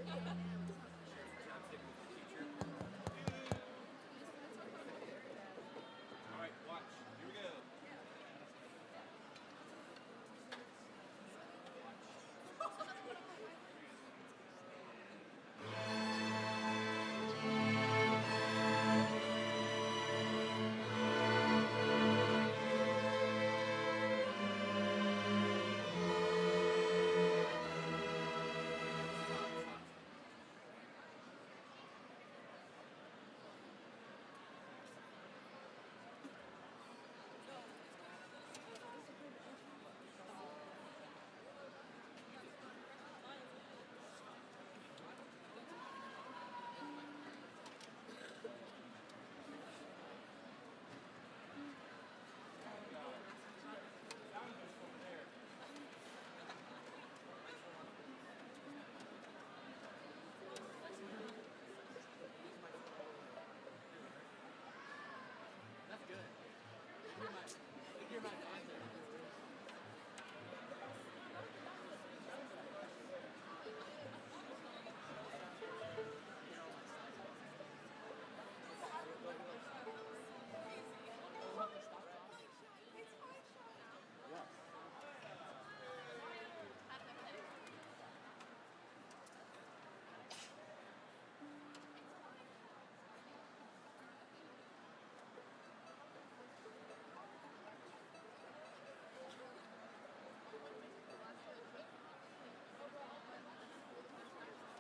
All right, watch. Here we go.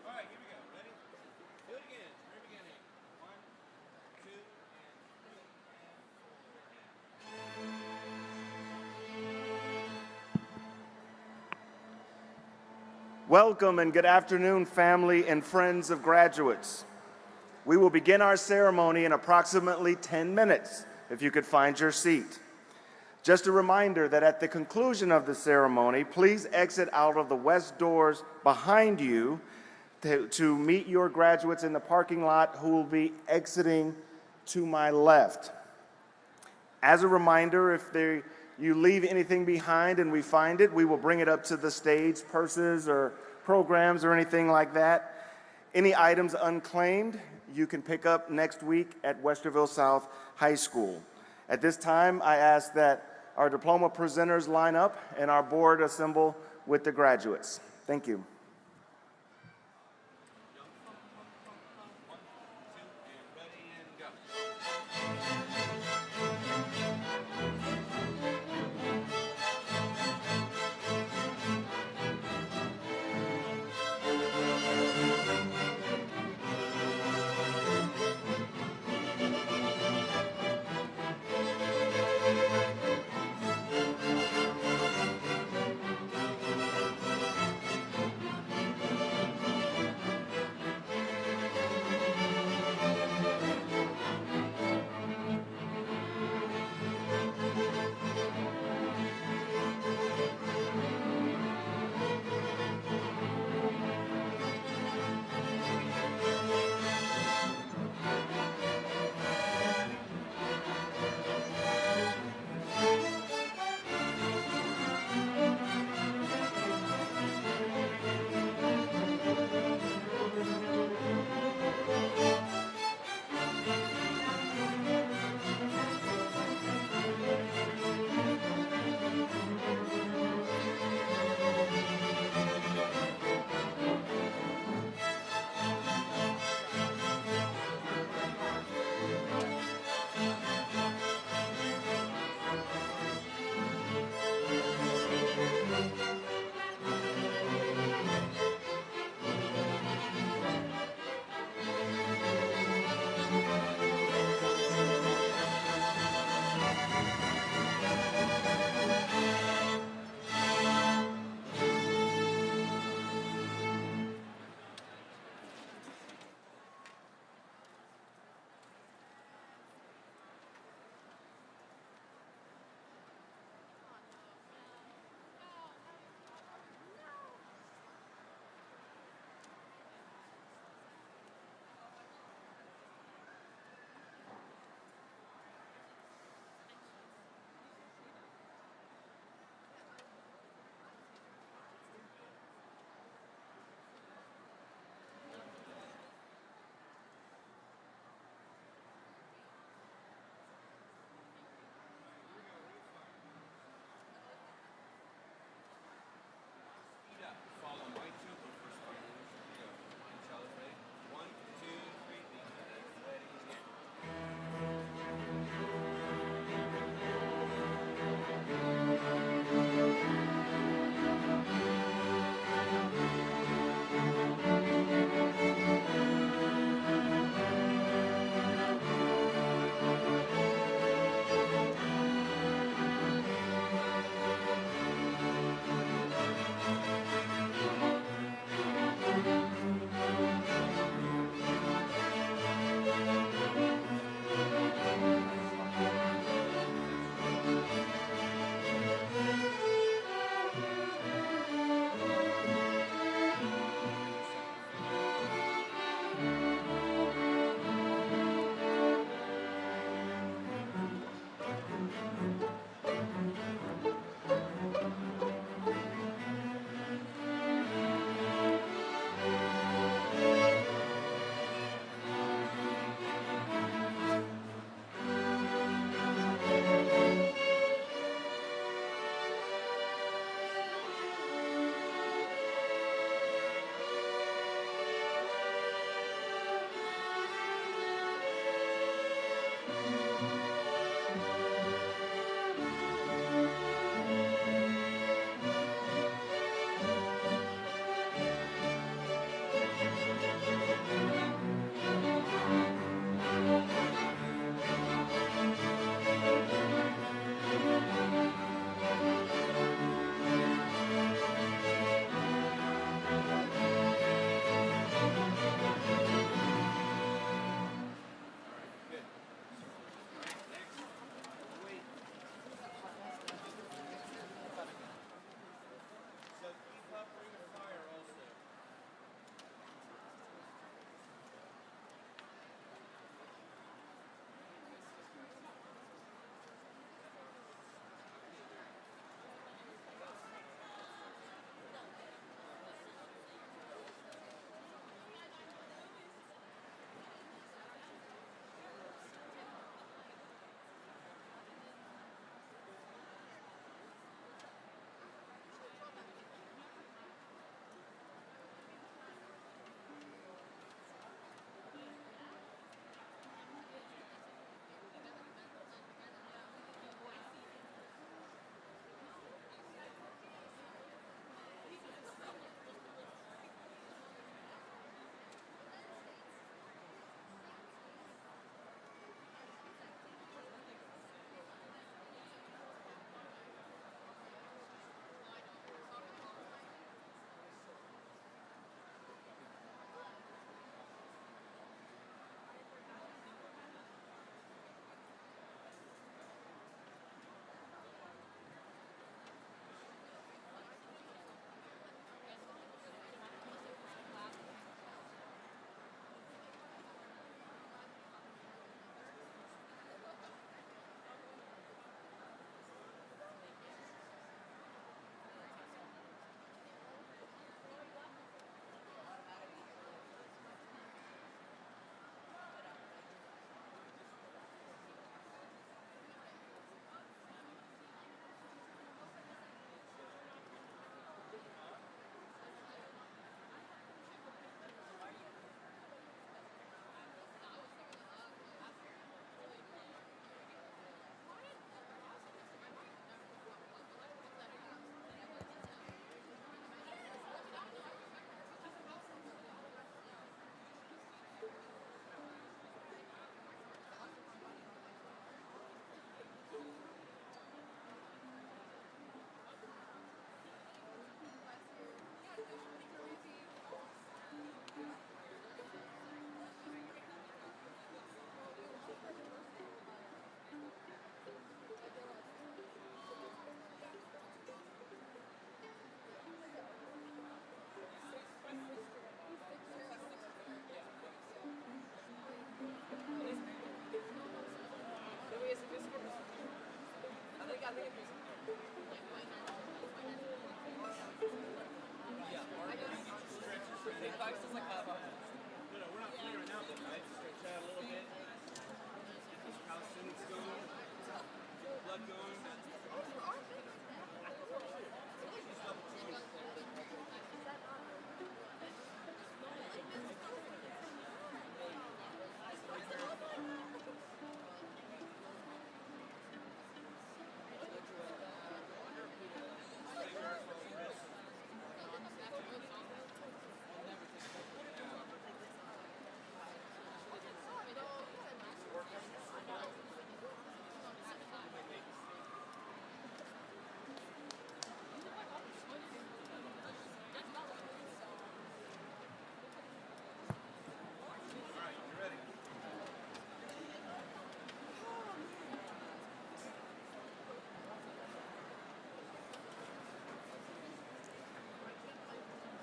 All right, here we go. Ready? Do it again. Very beginning. 1, 2, and 3. Welcome and good afternoon, family and friends of graduates. We will begin our ceremony in approximately 10 minutes, if you could find your seat. Just a reminder that at the conclusion of the ceremony, please exit out of the west doors behind you to meet your graduates in the parking lot who will be exiting to my left. As a reminder, if you leave anything behind and we find it, we will bring it up to the stage, purses or programs or anything like that. Any items unclaimed, you can pick up next week at Westerville South High School. At this time, I ask that our diploma presenters line up and our board assemble with the graduates. Thank you.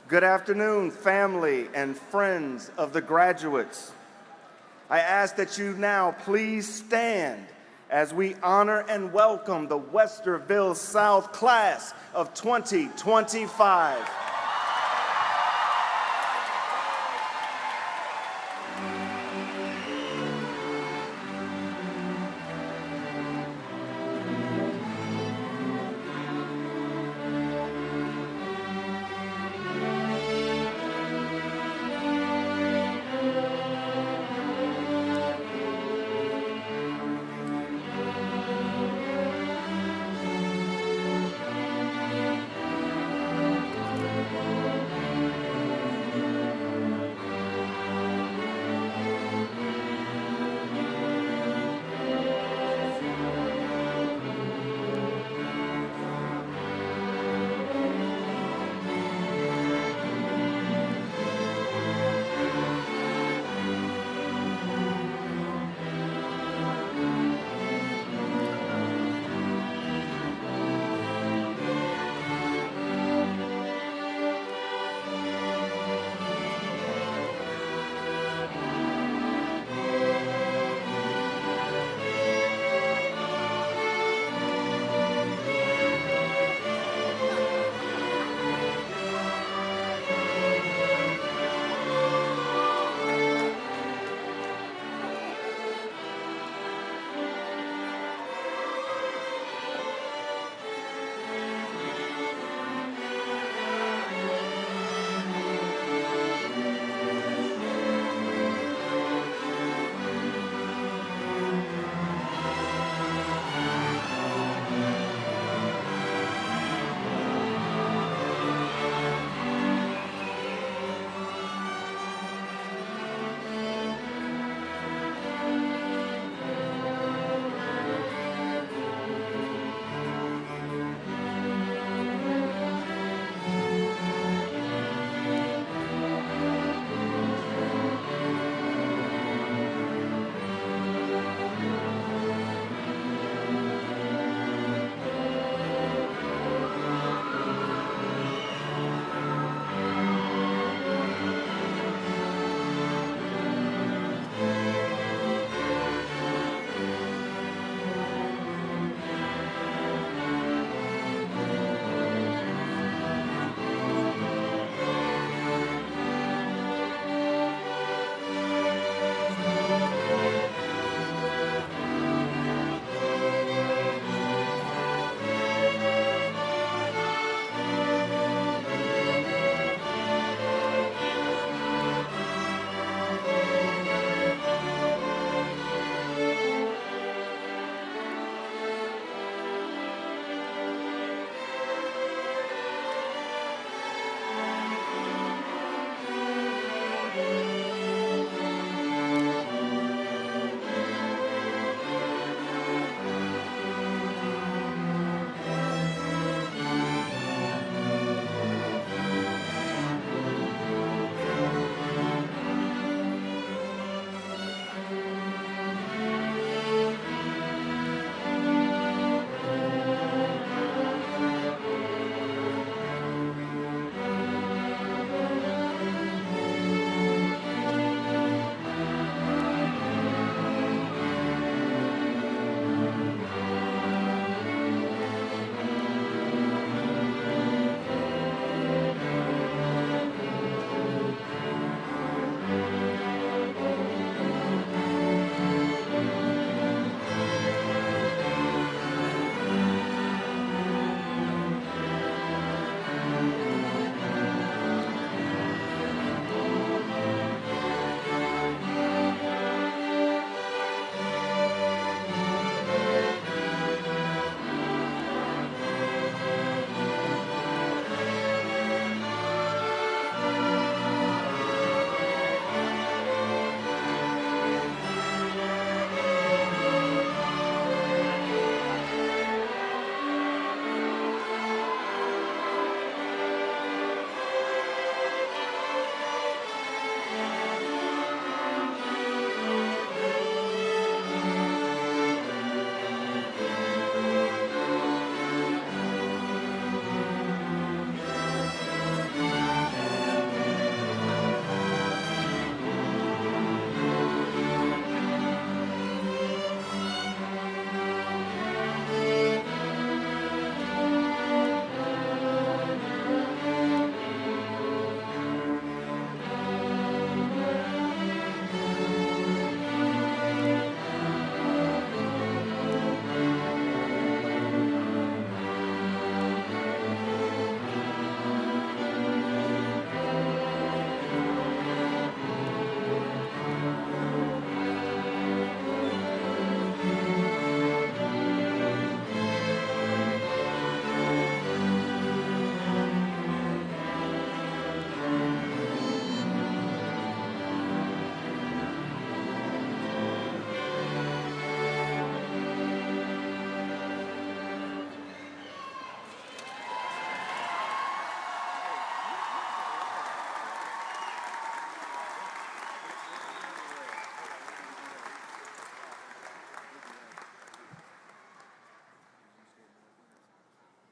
Good afternoon, family and friends of the graduates. I ask that you now please stand as we honor and welcome the Westerville South Class of 2025.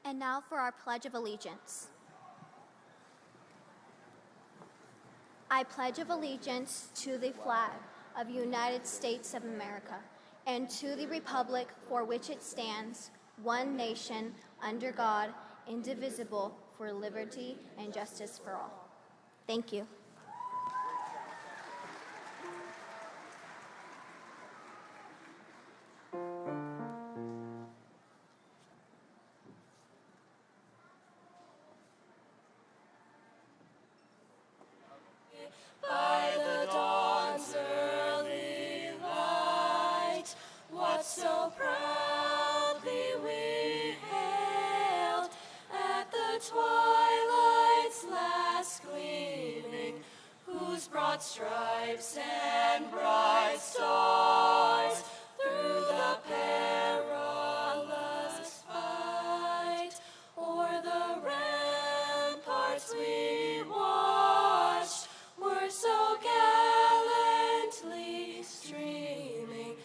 And now for our Pledge of Allegiance. I pledge of allegiance to the flag of the United States of America and to the republic for which it stands, one nation, under God, indivisible, for liberty and justice for all. Thank you. By the dawn's early light, what so proudly we hailed at the twilight's last gleaming, whose broad stripes and bright stars through the perilous fight o'er the ramparts we watched were so gallantly streaming,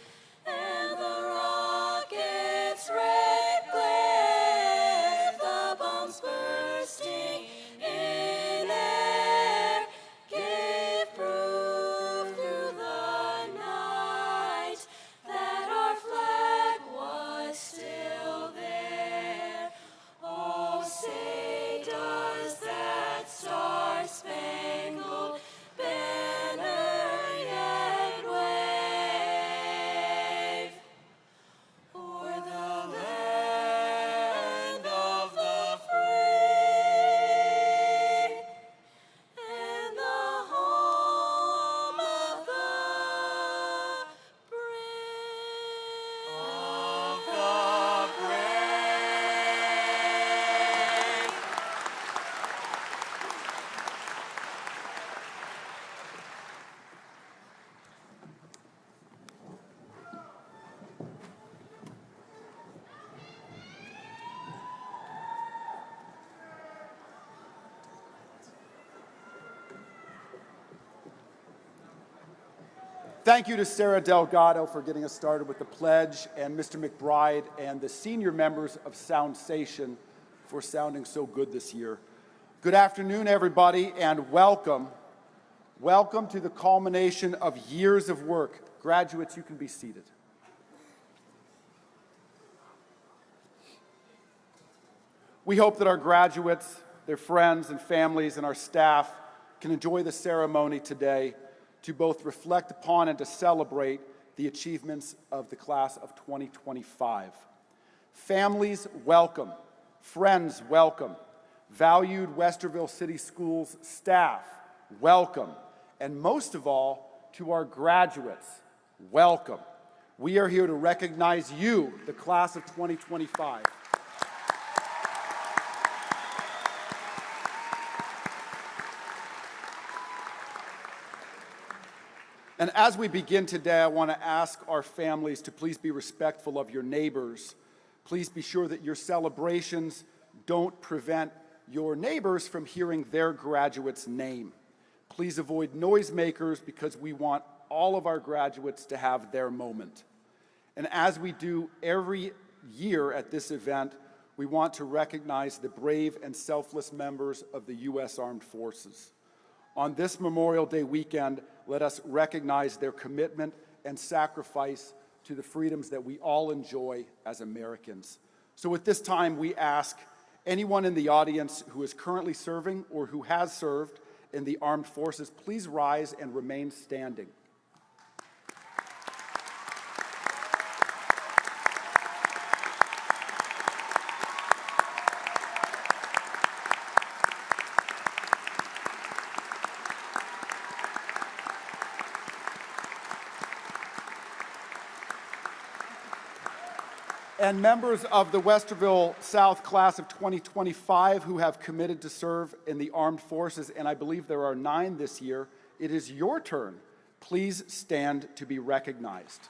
and the rocket's red glare, the bombs bursting in air, gave proof through the night that our flag was still there. Oh, say does that star-spangled banner yet wave o'er the land of the free and the home of the brave? Of the brave. Thank you to Sarah Delgado for getting us started with the pledge, and Mr. McBride and the senior members of Soundsation for sounding so good this year. Good afternoon, everybody, and welcome. Welcome to the culmination of years of work. Graduates, you can be seated. We hope that our graduates, their friends and families, and our staff can enjoy the ceremony today to both reflect upon and to celebrate the achievements of the class of 2025. Families, welcome. Friends, welcome. Valued Westerville City Schools staff, welcome. And most of all, to our graduates, welcome. We are here to recognize you, the class of 2025. And as we begin today, I want to ask our families to please be respectful of your neighbors. Please be sure that your celebrations don't prevent your neighbors from hearing their graduate's name. Please avoid noisemakers because we want all of our graduates to have their moment. And as we do every year at this event, we want to recognize the brave and selfless members of the U.S. Armed Forces. On this Memorial Day weekend, let us recognize their commitment and sacrifice to the freedoms that we all enjoy as Americans. So at this time, we ask anyone in the audience who is currently serving or who has served in the armed forces, please rise and remain standing. And members of the Westerville South class of 2025 who have committed to serve in the armed forces, and I believe there are 9 this year, it is your turn. Please stand to be recognized.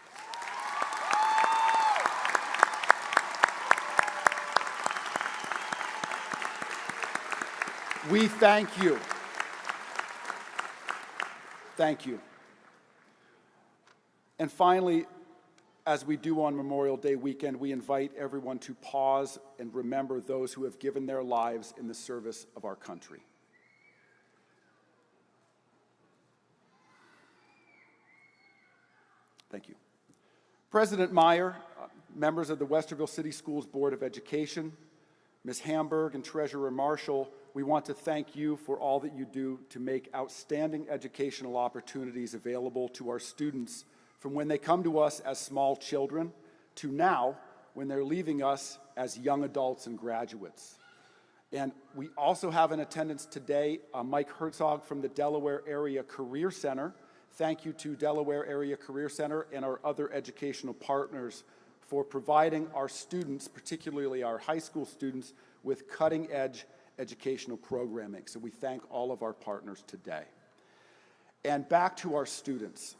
We thank you. Thank you. And finally, as we do on Memorial Day weekend, we invite everyone to pause and remember those who have given their lives in the service of our country. Thank you. President Meyer, members of the Westerville City Schools Board of Education, Ms. Hamburg and Treasurer Marshall, we want to thank you for all that you do to make outstanding educational opportunities available to our students from when they come to us as small children to now when they're leaving us as young adults and graduates. And we also have in attendance today Mike Herzog from the Delaware Area Career Center. Thank you to Delaware Area Career Center and our other educational partners for providing our students, particularly our high school students, with cutting-edge educational programming. So we thank all of our partners today. And back to our students.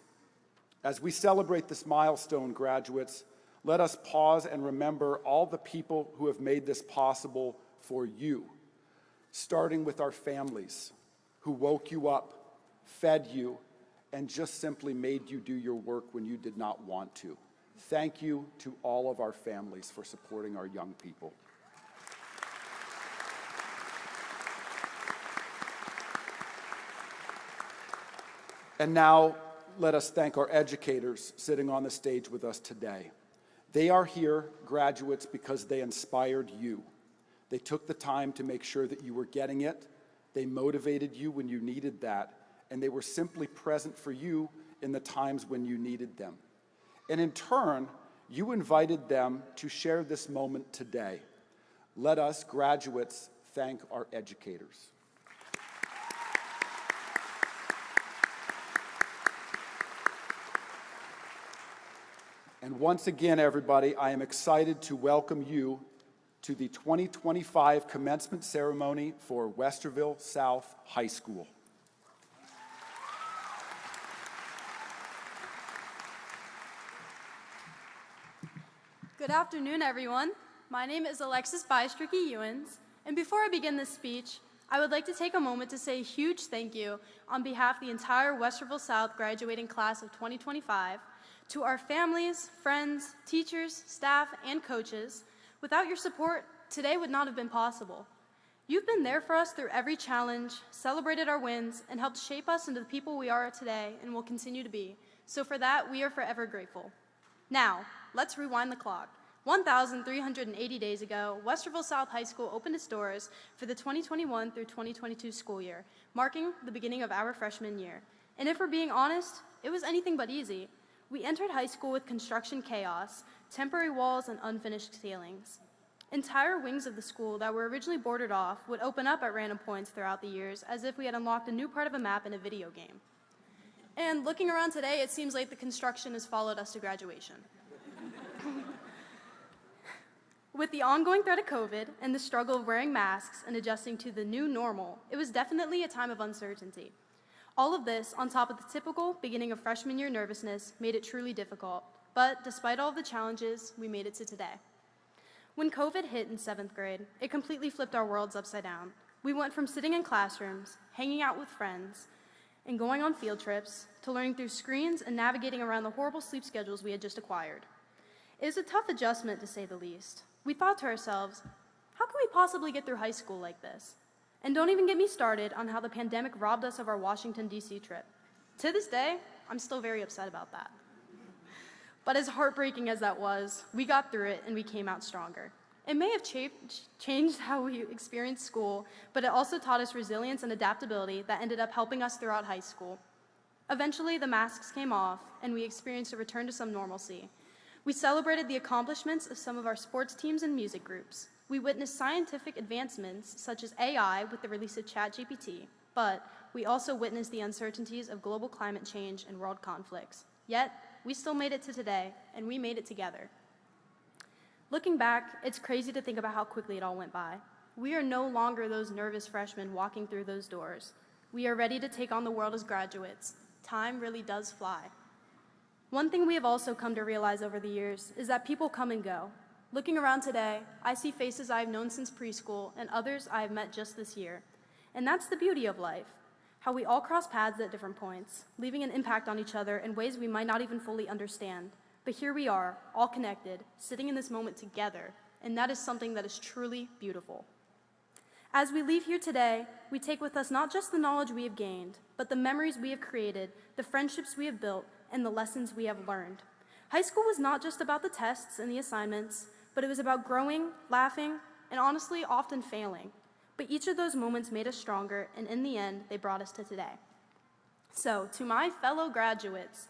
As we celebrate this milestone, graduates, let us pause and remember all the people who have made this possible for you, starting with our families who woke you up, fed you, and just simply made you do your work when you did not want to. Thank you to all of our families for supporting our young people. And now, let us thank our educators sitting on the stage with us today. They are here, graduates, because they inspired you. They took the time to make sure that you were getting it. They motivated you when you needed that. And they were simply present for you in the times when you needed them. And in turn, you invited them to share this moment today. Let us, graduates, thank our educators. And once again, everybody, I am excited to welcome you to the 2025 commencement ceremony for Westerville South High School. Good afternoon, everyone. My name is Alexis Bystricky-Ewens, and before I begin this speech, I would like to take a moment to say a huge thank you on behalf of the entire Westerville South graduating class of 2025 to our families, friends, teachers, staff, and coaches. Without your support, today would not have been possible. You've been there for us through every challenge, celebrated our wins, and helped shape us into the people we are today and will continue to be. So for that, we are forever grateful. Now, let's rewind the clock. 1,380 days ago, Westerville South High School opened its doors for the 2021 through 2022 school year, marking the beginning of our freshman year. And if we're being honest, it was anything but easy. We entered high school with construction chaos, temporary walls, and unfinished ceilings. Entire wings of the school that were originally boarded off would open up at random points throughout the years, as if we had unlocked a new part of a map in a video game. And looking around today, it seems like the construction has followed us to graduation. With the ongoing threat of COVID and the struggle of wearing masks and adjusting to the new normal, it was definitely a time of uncertainty. All of this, on top of the typical beginning of freshman year nervousness, made it truly difficult. But despite all of the challenges, we made it to today. When COVID hit in 7th grade, it completely flipped our worlds upside down. We went from sitting in classrooms, hanging out with friends, and going on field trips, to learning through screens and navigating around the horrible sleep schedules we had just acquired. It was a tough adjustment, to say the least. We thought to ourselves, how can we possibly get through high school like this? And don't even get me started on how the pandemic robbed us of our Washington, D.C. trip. To this day, I'm still very upset about that. But as heartbreaking as that was, we got through it and we came out stronger. It may have changed how we experienced school, but it also taught us resilience and adaptability that ended up helping us throughout high school. Eventually, the masks came off and we experienced a return to some normalcy. We celebrated the accomplishments of some of our sports teams and music groups. We witnessed scientific advancements such as AI with the release of ChatGPT, but we also witnessed the uncertainties of global climate change and world conflicts. Yet, we still made it to today, and we made it together. Looking back, it's crazy to think about how quickly it all went by. We are no longer those nervous freshmen walking through those doors. We are ready to take on the world as graduates. Time really does fly. One thing we have also come to realize over the years is that people come and go. Looking around today, I see faces I have known since preschool and others I have met just this year. And that's the beauty of life, how we all cross paths at different points, leaving an impact on each other in ways we might not even fully understand. But here we are, all connected, sitting in this moment together, and that is something that is truly beautiful. As we leave here today, we take with us not just the knowledge we have gained, but the memories we have created, the friendships we have built, and the lessons we have learned. High school was not just about the tests and the assignments, but it was about growing, laughing, and honestly, often failing. But each of those moments made us stronger, and in the end, they brought us to today. So, to my fellow graduates,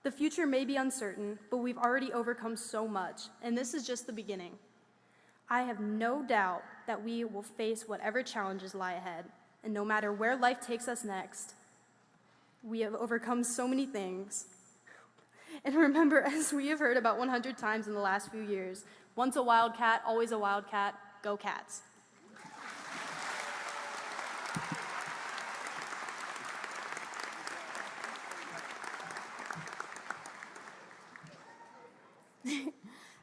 the future may be uncertain, but we've already overcome so much, and this is just the beginning. I have no doubt that we will face whatever challenges lie ahead, and no matter where life takes us next, we have overcome so many things. And remember, as we have heard about 100 times in the last few years, once a wildcat, always a wildcat, go Cats.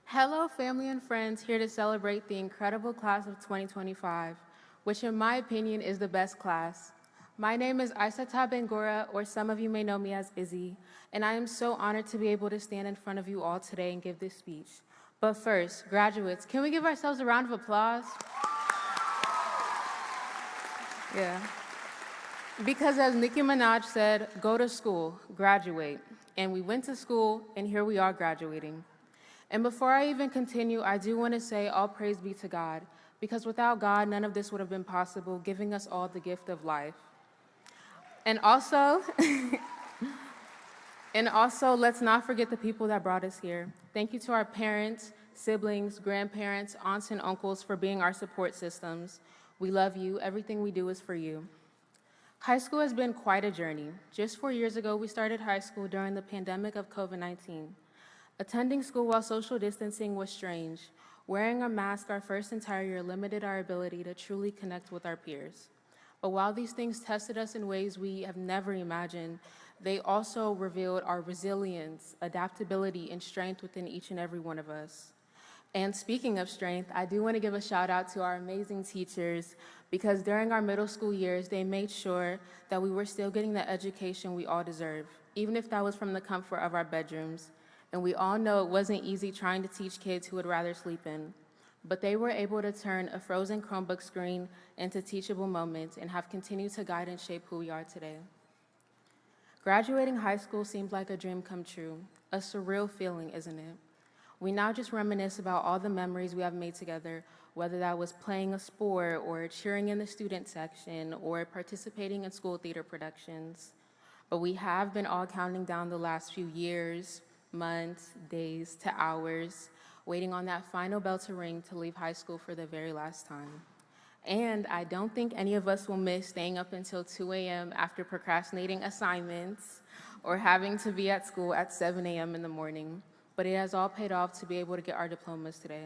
Hello, family and friends, here to celebrate the incredible class of 2025, which in my opinion is the best class. My name is Aisata Bengora, or some of you may know me as Izzy, and I am so honored to be able to stand in front of you all today and give this speech. But first, graduates, can we give ourselves a round of applause? Yeah. Because as Nicki Minaj said, go to school, graduate. And we went to school, and here we are graduating. And before I even continue, I do want to say all praise be to God, because without God, none of this would have been possible, giving us all the gift of life. And also, let's not forget the people that brought us here. Thank you to our parents, siblings, grandparents, aunts, and uncles for being our support systems. We love you. Everything we do is for you. High school has been quite a journey. Just 4 years ago, we started high school during the pandemic of COVID-19. Attending school while social distancing was strange. Wearing a mask our first entire year limited our ability to truly connect with our peers. But while these things tested us in ways we have never imagined, they also revealed our resilience, adaptability, and strength within each and every one of us. And speaking of strength, I do want to give a shout out to our amazing teachers, because during our middle school years, they made sure that we were still getting the education we all deserve, even if that was from the comfort of our bedrooms. And we all know it wasn't easy trying to teach kids who would rather sleep in. But they were able to turn a frozen Chromebook screen into teachable moments and have continued to guide and shape who we are today. Graduating high school seems like a dream come true, a surreal feeling, isn't it? We now just reminisce about all the memories we have made together, whether that was playing a sport or cheering in the student section or participating in school theater productions. But we have been all counting down the last few years, months, days to hours, waiting on that final bell to ring to leave high school for the very last time. And I don't think any of us will miss staying up until 2 a.m. after procrastinating assignments or having to be at school at 7 a.m. in the morning. But it has all paid off to be able to get our diplomas today.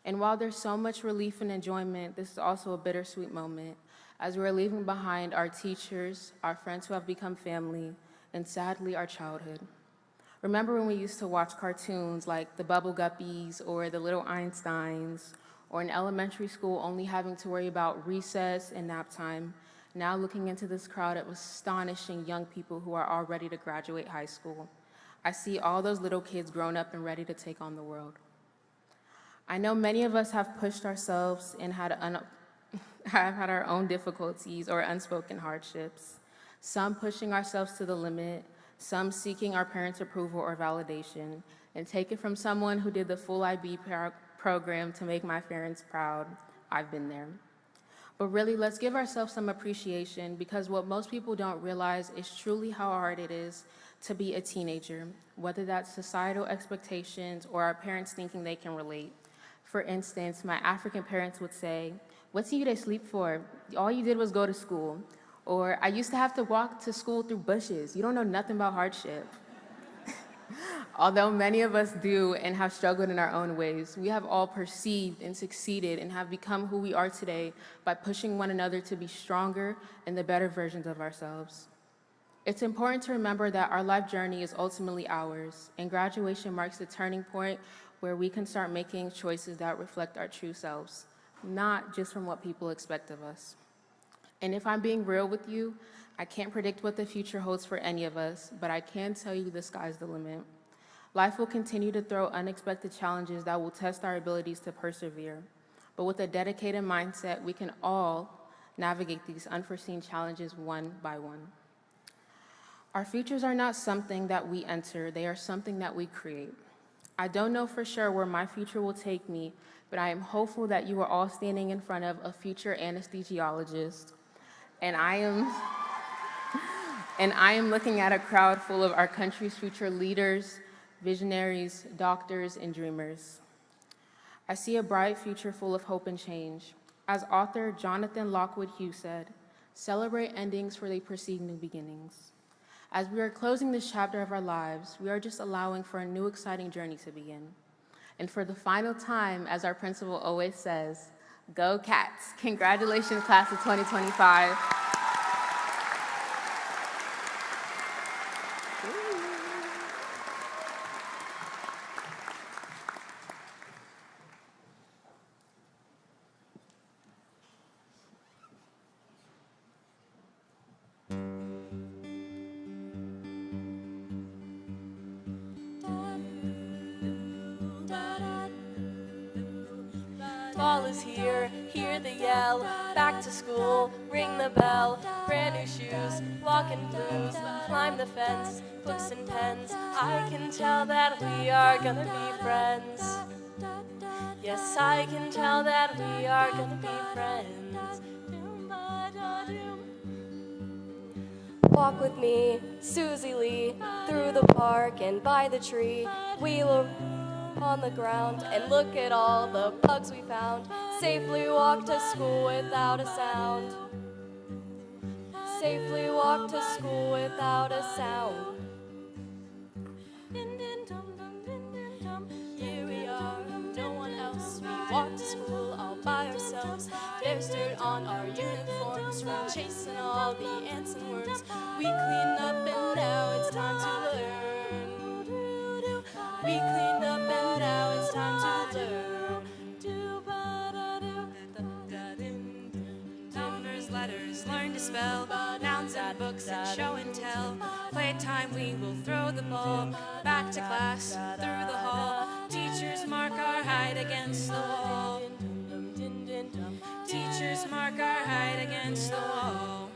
And while there's so much relief and enjoyment, this is also a bittersweet moment as we're leaving behind our teachers, our friends who have become family, and sadly, our childhood. Remember when we used to watch cartoons like the Bubble Guppies or the Little Einsteins, or in elementary school only having to worry about recess and nap time, now looking into this crowd of astonishing young people who are all ready to graduate high school. I see all those little kids grown up and ready to take on the world. I know many of us have pushed ourselves and have had our own difficulties or unspoken hardships, some pushing ourselves to the limit, some seeking our parents' approval or validation, and take it from someone who did the full IB program to make my parents proud. I've been there. But really, let's give ourselves some appreciation, because what most people don't realize is truly how hard it is to be a teenager, whether that's societal expectations or our parents thinking they can relate. For instance, my African parents would say, "What's you to sleep for? All you did was go to school." Or, "I used to have to walk to school through bushes. You don't know nothing about hardship." Although many of us do and have struggled in our own ways, we have all perceived and succeeded and have become who we are today by pushing one another to be stronger and the better versions of ourselves. It's important to remember that our life journey is ultimately ours, and graduation marks the turning point where we can start making choices that reflect our true selves, not just from what people expect of us. And if I'm being real with you, I can't predict what the future holds for any of us, but I can tell you the sky's the limit. Life will continue to throw unexpected challenges that will test our abilities to persevere. But with a dedicated mindset, we can all navigate these unforeseen challenges one by one. Our futures are not something that we enter, they are something that we create. I don't know for sure where my future will take me, but I am hopeful that you are all standing in front of a future anesthesiologist, and I am looking at a crowd full of our country's future leaders, visionaries, doctors, and dreamers. I see a bright future full of hope and change. As author Jonathan Lockwood Hughes said, "Celebrate endings for they precede new beginnings." As we are closing this chapter of our lives, we are just allowing for a new exciting journey to begin. And for the final time, as our principal always says, go Cats! Congratulations, class of 2025. Fall is here, hear the yell, back to school, ring the bell, brand new shoes, walk in blues, climb the fence, books and pens, I can tell that we are gonna be friends. Yes, I can tell that we are gonna be friends. Walk with me, Susie Lee, through the park and by the tree. We will on the ground and look at all the bugs we found. Safely walk to school without a sound. Safely walk to school without a sound. Here we are, no one else. We walk to school all by ourselves. There's dirt on our uniforms from chasing all the ants and worms. We cleaned up and now it's time to learn. We cleaned up and now it's time to learn. Numbers, letters, learn to spell, nouns and books and show and tell. Playtime, we will throw the ball back to class, through the hall. Teachers mark our height against the wall. Teachers mark our height against the wall.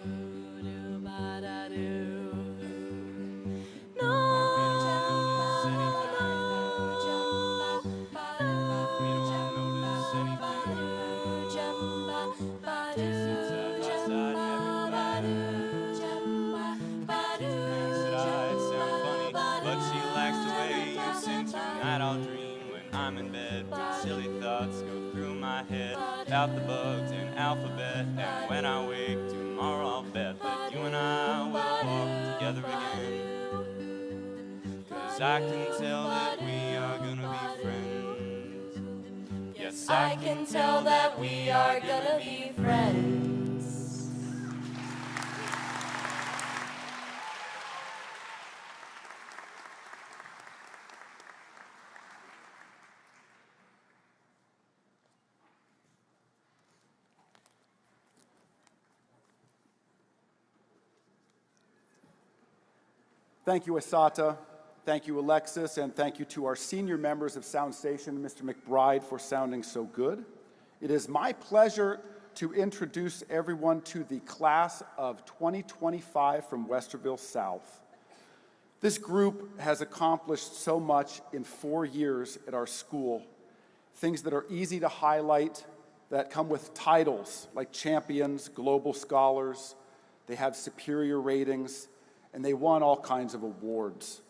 About the bugs and alphabet, and when I wake tomorrow I'll bet that you and I will walk together again. 'Cause I can tell that we are gonna be friends. Yes, I can tell that we are gonna be friends. Thank you, Asata. Thank you, Alexis, and thank you to our senior members of Sound Station, Mr. McBride, for sounding so good. It is my pleasure to introduce everyone to the class of 2025 from Westerville South. This group has accomplished so much in 4 years at our school, things that are easy to highlight, that come with titles like champions, global scholars. They have superior ratings, and they won all kinds of awards.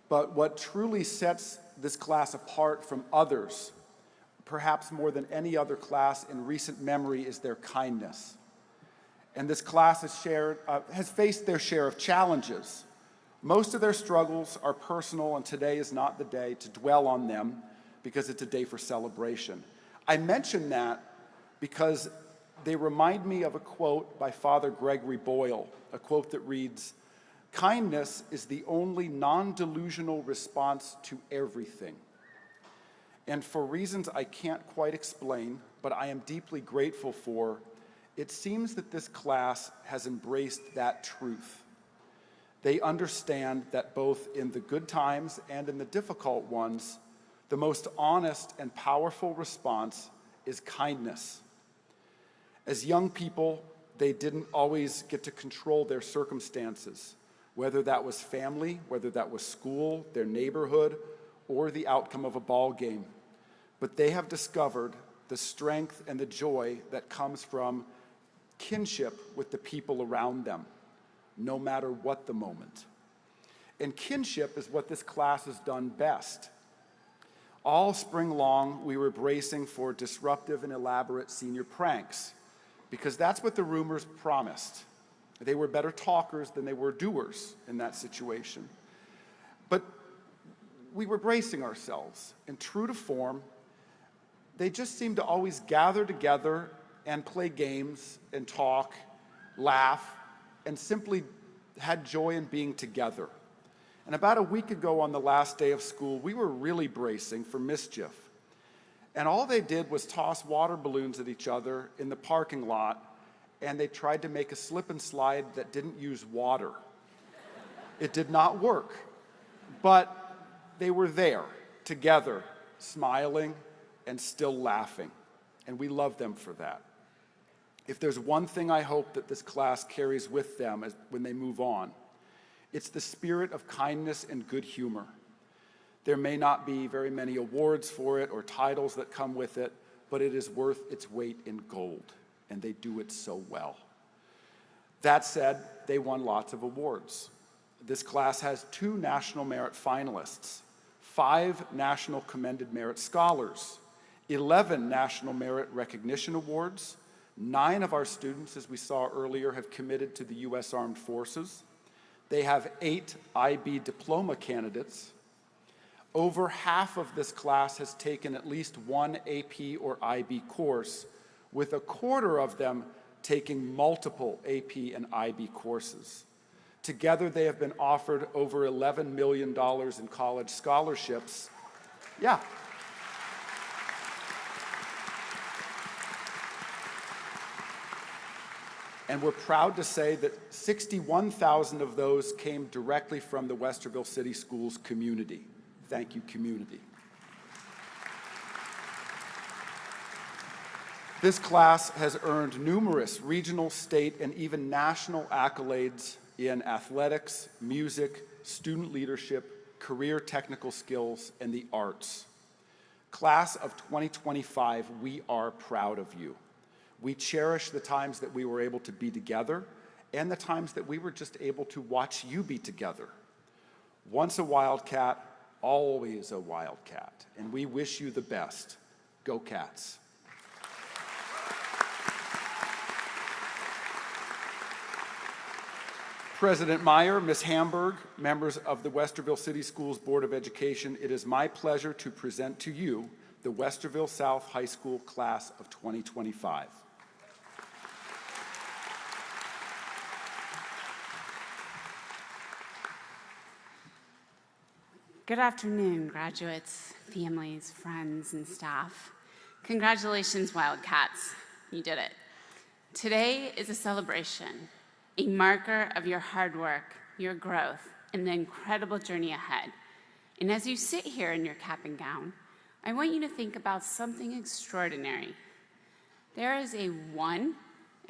But what truly sets this class apart from others, perhaps more than any other class in recent memory, is their kindness. And this class has faced their share of challenges. Most of their struggles are personal, and today is not the day to dwell on them because it's a day for celebration. I mention that because they remind me of a quote by Father Gregory Boyle, a quote that reads, "Kindness is the only non-delusional response to everything." And for reasons I can't quite explain, but I am deeply grateful for, it seems that this class has embraced that truth. They understand that both in the good times and in the difficult ones, the most honest and powerful response is kindness. As young people, they didn't always get to control their circumstances, whether that was family, whether that was school, their neighborhood, or the outcome of a ball game. But they have discovered the strength and the joy that comes from kinship with the people around them, no matter what the moment. And kinship is what this class has done best. All spring long, we were bracing for disruptive and elaborate senior pranks, because that's what the rumors promised. They were better talkers than they were doers in that situation. But we were bracing ourselves, and true to form, they just seemed to always gather together and play games and talk, laugh, and simply had joy in being together. And about a week ago on the last day of school, we were really bracing for mischief. And all they did was toss water balloons at each other in the parking lot, and they tried to make a slip and slide that didn't use water. It did not work, but they were there together, smiling and still laughing, and we love them for that. If there's one thing I hope that this class carries with them when they move on, it's the spirit of kindness and good humor. There may not be very many awards for it or titles that come with it, but it is worth its weight in gold, and they do it so well. That said, they won lots of awards. This class has 2 National Merit finalists, 5 National Commended Merit Scholars, 11 National Merit Recognition Awards. 9 of our students, as we saw earlier, have committed to the U.S. Armed Forces. They have 8 IB diploma candidates. Over half of this class has taken at least one AP or IB course, with a quarter of them taking multiple AP and IB courses. Together, they have been offered over $11 million in college scholarships. Yeah. And we're proud to say that 61,000 of those came directly from the Westerville City Schools community. Thank you, community. This class has earned numerous regional, state, and even national accolades in athletics, music, student leadership, career technical skills, and the arts. Class of 2025, we are proud of you. We cherish the times that we were able to be together and the times that we were just able to watch you be together. Once a Wildcat, always a Wildcat, and we wish you the best. Go Cats. President Meyer, Ms. Hamburg, members of the Westerville City Schools Board of Education, it is my pleasure to present to you the Westerville South High School Class of 2025. Good afternoon, graduates, families, friends, and staff. Congratulations, Wildcats. You did it. Today is a celebration, a marker of your hard work, your growth, and the incredible journey ahead. And as you sit here in your cap and gown, I want you to think about something extraordinary. There is a 1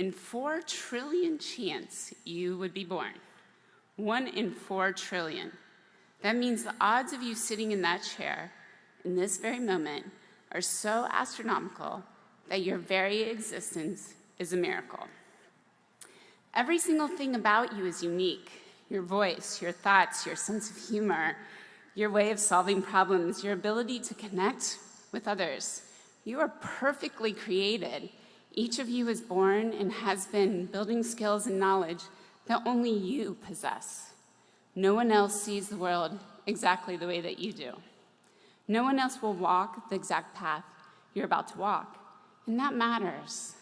in 4 trillion chance you would be born. 1 in 4 trillion. That means the odds of you sitting in that chair in this very moment are so astronomical that your very existence is a miracle. Every single thing about you is unique. Your voice, your thoughts, your sense of humor, your way of solving problems, your ability to connect with others. You are perfectly created. Each of you is born and has been building skills and knowledge that only you possess. No one else sees the world exactly the way that you do. No one else will walk the exact path you're about to walk, and that matters.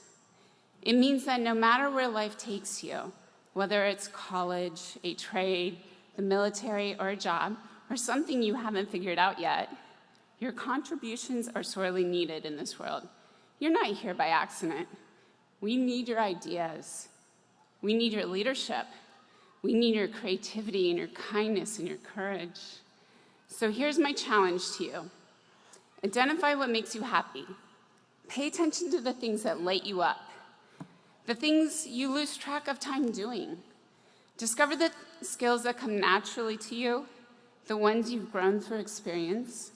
It means that no matter where life takes you, whether it's college, a trade, the military, or a job, or something you haven't figured out yet, your contributions are sorely needed in this world. You're not here by accident. We need your ideas. We need your leadership. We need your creativity and your kindness and your courage. So here's my challenge to you. Identify what makes you happy. Pay attention to the things that light you up, the things you lose track of time doing. Discover the skills that come naturally to you, the ones you've grown through experience,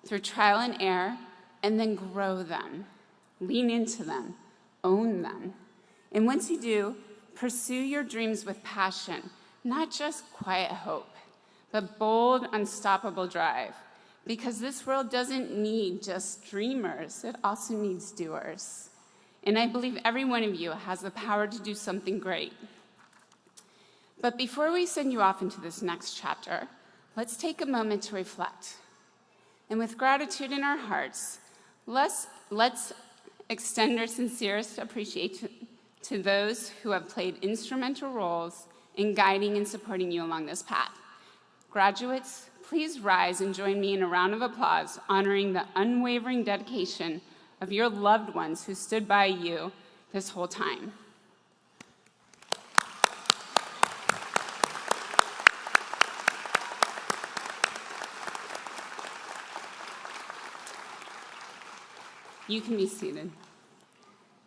through trial and error, and then grow them. Lean into them, own them. And once you do, pursue your dreams with passion, not just quiet hope, but bold, unstoppable drive. Because this world doesn't need just dreamers, it also needs doers. And I believe every one of you has the power to do something great. But before we send you off into this next chapter, let's take a moment to reflect. And with gratitude in our hearts, let's extend our sincerest appreciation to those who have played instrumental roles in guiding and supporting you along this path. Graduates, please rise and join me in a round of applause honoring the unwavering dedication of your loved ones who stood by you this whole time. You can be seated.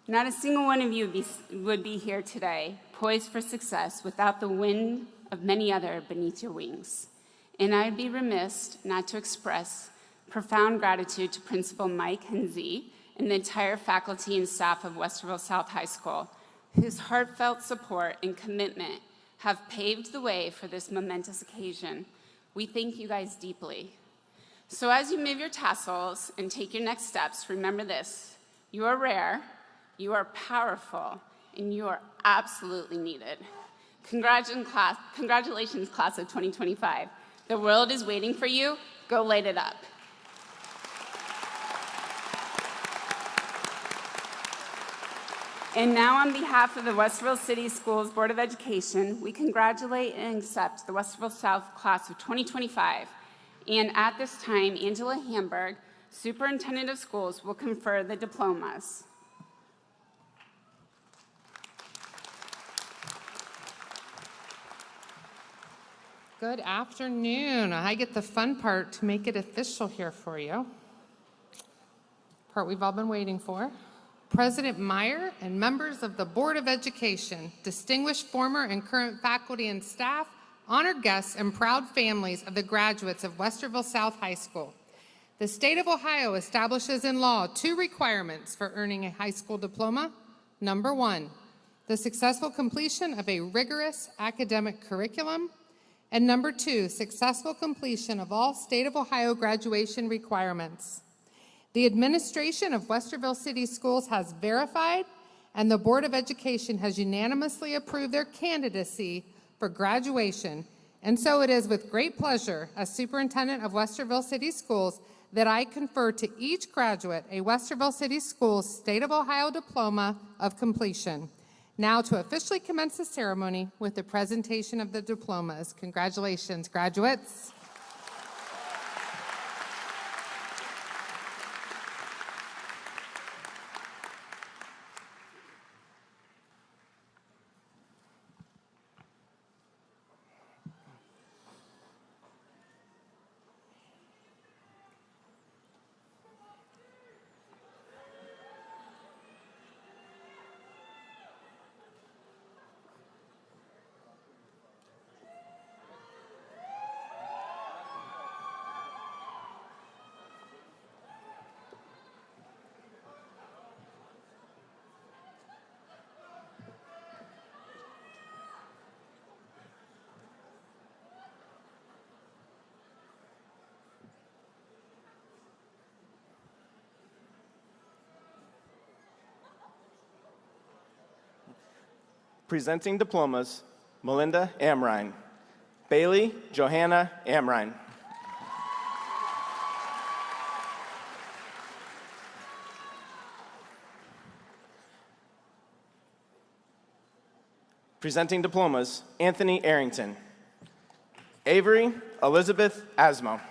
Not a single one of you would be here today, poised for success, without the wind of many other beneath your wings. And I'd be remiss not to express profound gratitude to Principal Mike Hensey and the entire faculty and staff of Westerville South High School, whose heartfelt support and commitment have paved the way for this momentous occasion. We thank you guys deeply. So as you move your tassels and take your next steps, remember this: you are rare, you are powerful, and you are absolutely needed. Congratulations, class of 2025. The world is waiting for you. Go light it up. And now, on behalf of the Westerville City Schools Board of Education, we congratulate and accept the Westerville South class of 2025. And at this time, Angela Hamburg, Superintendent of Schools, will confer the diplomas. Good afternoon. I get the fun part to make it official here for you. Part we've all been waiting for. President Meyer and members of the Board of Education, distinguished former and current faculty and staff, honored guests, and proud families of the graduates of Westerville South High School. The state of Ohio establishes in law 2 requirements for earning a high school diploma. Number 1, the successful completion of a rigorous academic curriculum. And number 2, successful completion of all state of Ohio graduation requirements. The administration of Westerville City Schools has verified, and the Board of Education has unanimously approved their candidacy for graduation. And so it is with great pleasure as Superintendent of Westerville City Schools that I confer to each graduate a Westerville City Schools State of Ohio Diploma of Completion. Now to officially commence the ceremony with the presentation of the diplomas. Congratulations, graduates. Presenting diplomas, Melinda Amrine. Bailey Johanna Amrine. Presenting diplomas, Anthony Arrington. Avery Elizabeth Asmo.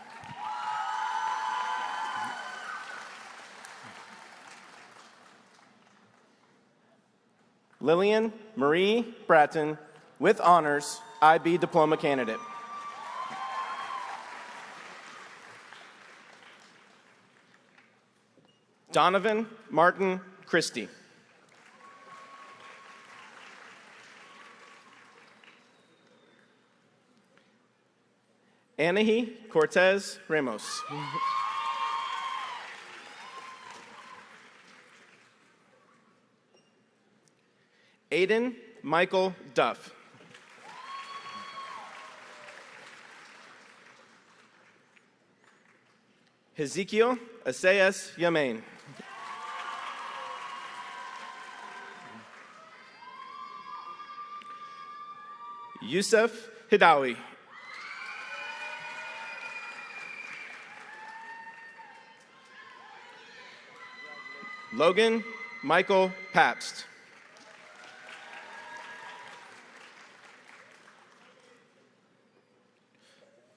Lillian Marie Bratton, with honors, IB diploma candidate. Donovan Martin Christie. Anahi Cortez Ramos. Aiden Michael Duff. Ezekiel Asayas Yamain. Yusuf Hidawi. Logan Michael Pabst.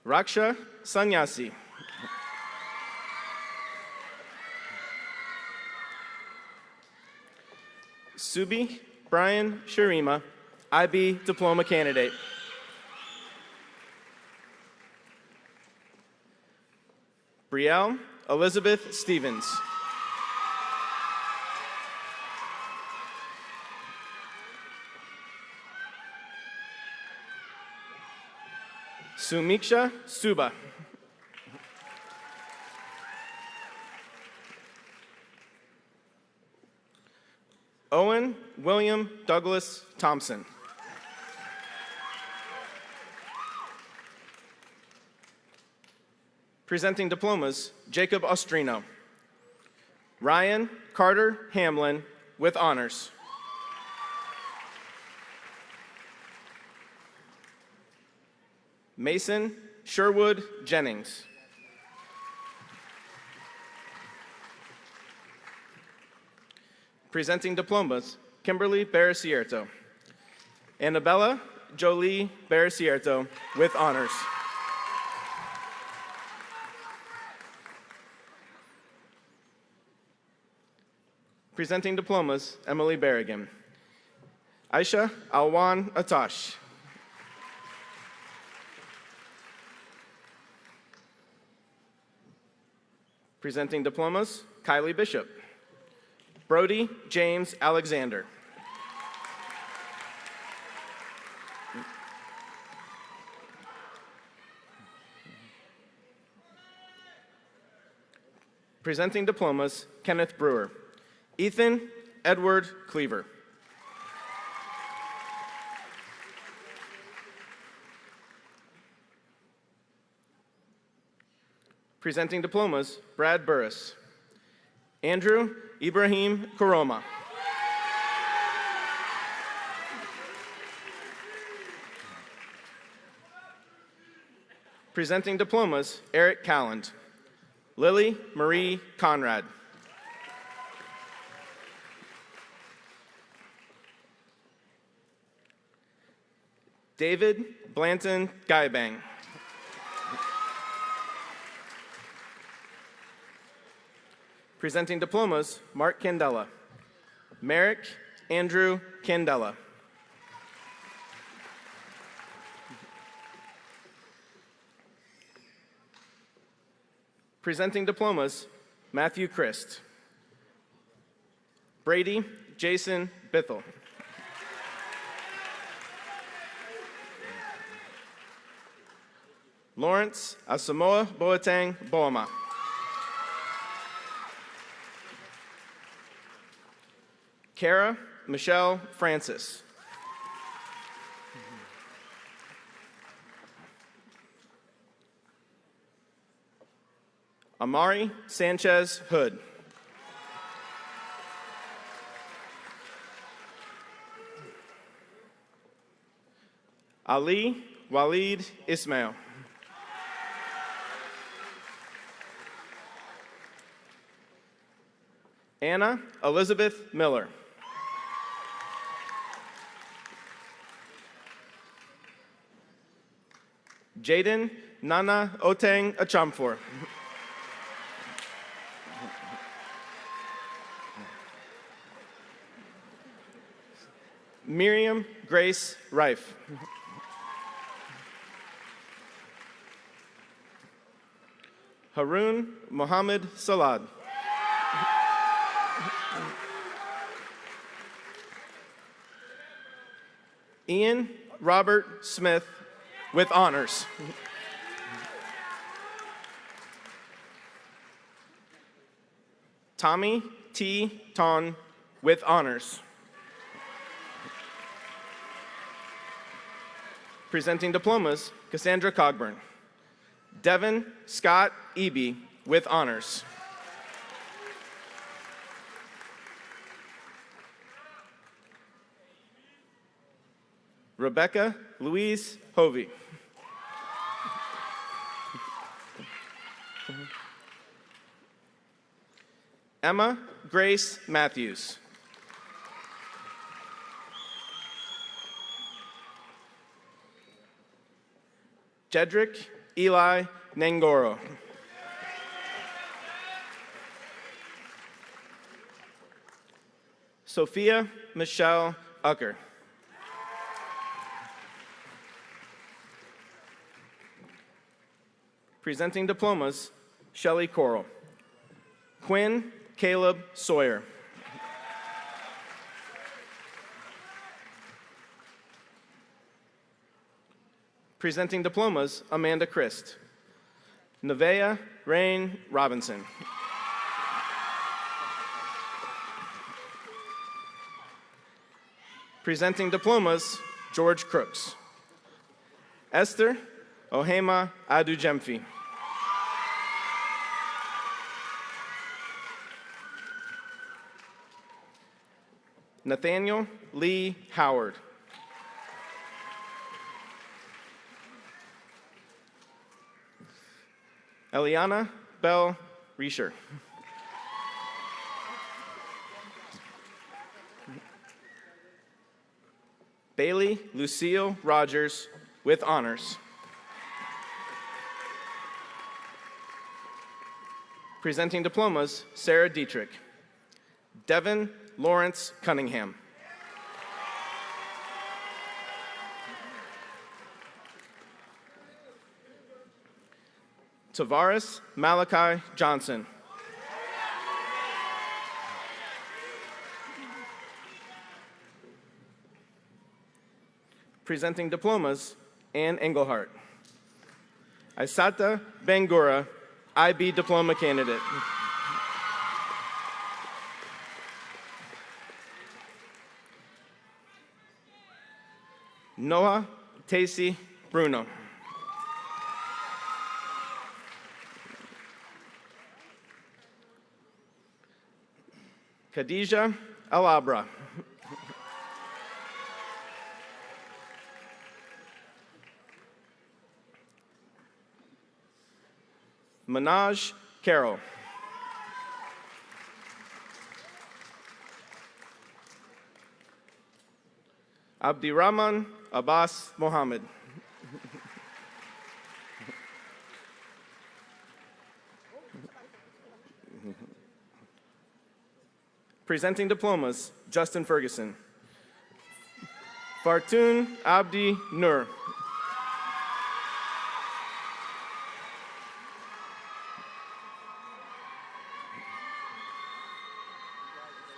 Raksha Sanyasi. Subi Brian Sharima, IB diploma candidate. Brielle Elizabeth Stevens. Sumiksha Suba. Owen William Douglas Thompson. Presenting diplomas, Jacob Ostrino. Ryan Carter Hamlin with honors. Mason Sherwood Jennings. Presenting diplomas, Kimberly Barricierto. Annabella Jolie Barricierto with honors. Presenting diplomas, Emily Berrigan. Aisha Alwan Atash. Presenting diplomas, Kylie Bishop. Brody James Alexander. Presenting diplomas, Kenneth Brewer. Ethan Edward Cleaver. Presenting diplomas, Brad Burris. Andrew Ibrahim Koroma. Presenting diplomas, Eric Calland. Lily Marie Conrad. David Blanton Guybang. Presenting diplomas, Mark Candela. Merrick Andrew Candela. Presenting diplomas, Matthew Christ. Brady Jason Bithell. Lawrence Asamoah Boateng Boama. Kara Michelle Francis. Amari Sanchez Hood. Ali Walid Ismail. Anna Elizabeth Miller. Jaden Nana Oteng Achamfor. Miriam Grace Rife. Harun Mohammed Salad. Ian Robert Smith with honors. Tommy T. Ton with honors. Presenting diplomas, Cassandra Cogburn. Devin Scott Eby with honors. Rebecca Louise Hovey. Emma Grace Matthews. Jedrick Eli Nangoro. Sophia Michelle Ucker. Presenting diplomas, Shelley Coral. Quinn Caleb Sawyer. Presenting diplomas, Amanda Christ. Nevaeh Rain Robinson. Presenting diplomas, George Crooks. Esther Ohema Adujemfi. Nathaniel Lee Howard. Eliana Bell Reisher. Bailey Lucille Rogers with honors. Presenting diplomas, Sarah Dietrich. Devin Lawrence Cunningham. Tavares Malachi Johnson. Presenting diplomas, Ann Engelhart. Aisata Bangura, IB diploma candidate. Noah Tacey Bruno. Khadija Alabra. Manaj Carroll. Abdirahman Abbas Mohammed. Presenting diplomas, Justin Ferguson. Fartun Abdi Nur.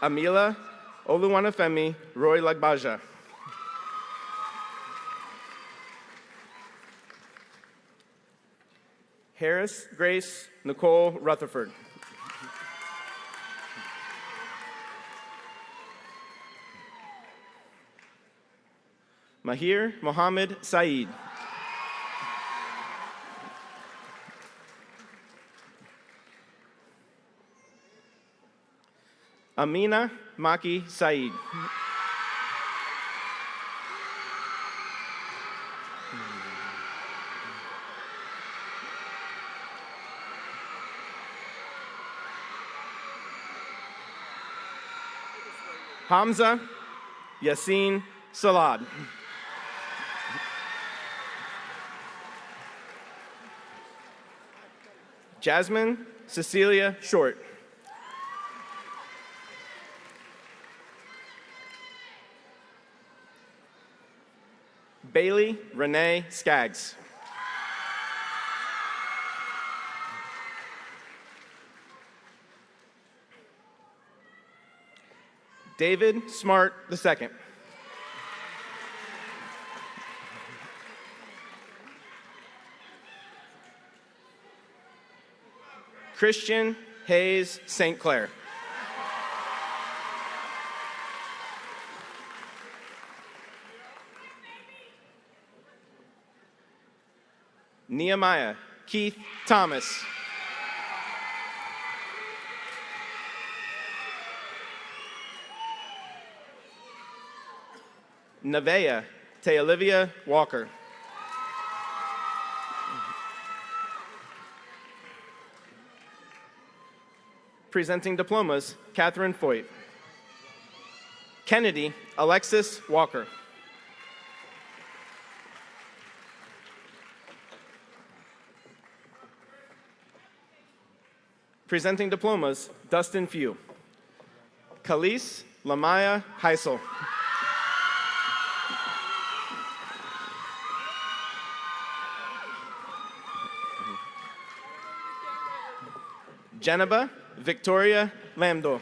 Amila Oluwanifemi Roy Lagbaja. Harris Grace Nicole Rutherford. Mahir Mohammed Saeed. Amina Maki Saeed. Hamza Yassine Salad. Jasmine Cecilia Short. Bailey Renee Skaggs. David Smart II. Christian Hayes St. Clair. Nehemiah Keith Thomas. Nevaeh Teolivia Walker. Presenting diplomas, Catherine Foyt. Kennedy Alexis Walker. Presenting diplomas, Dustin Few. Khalees Lamaya Heisel. Geneva Victoria Lamdo.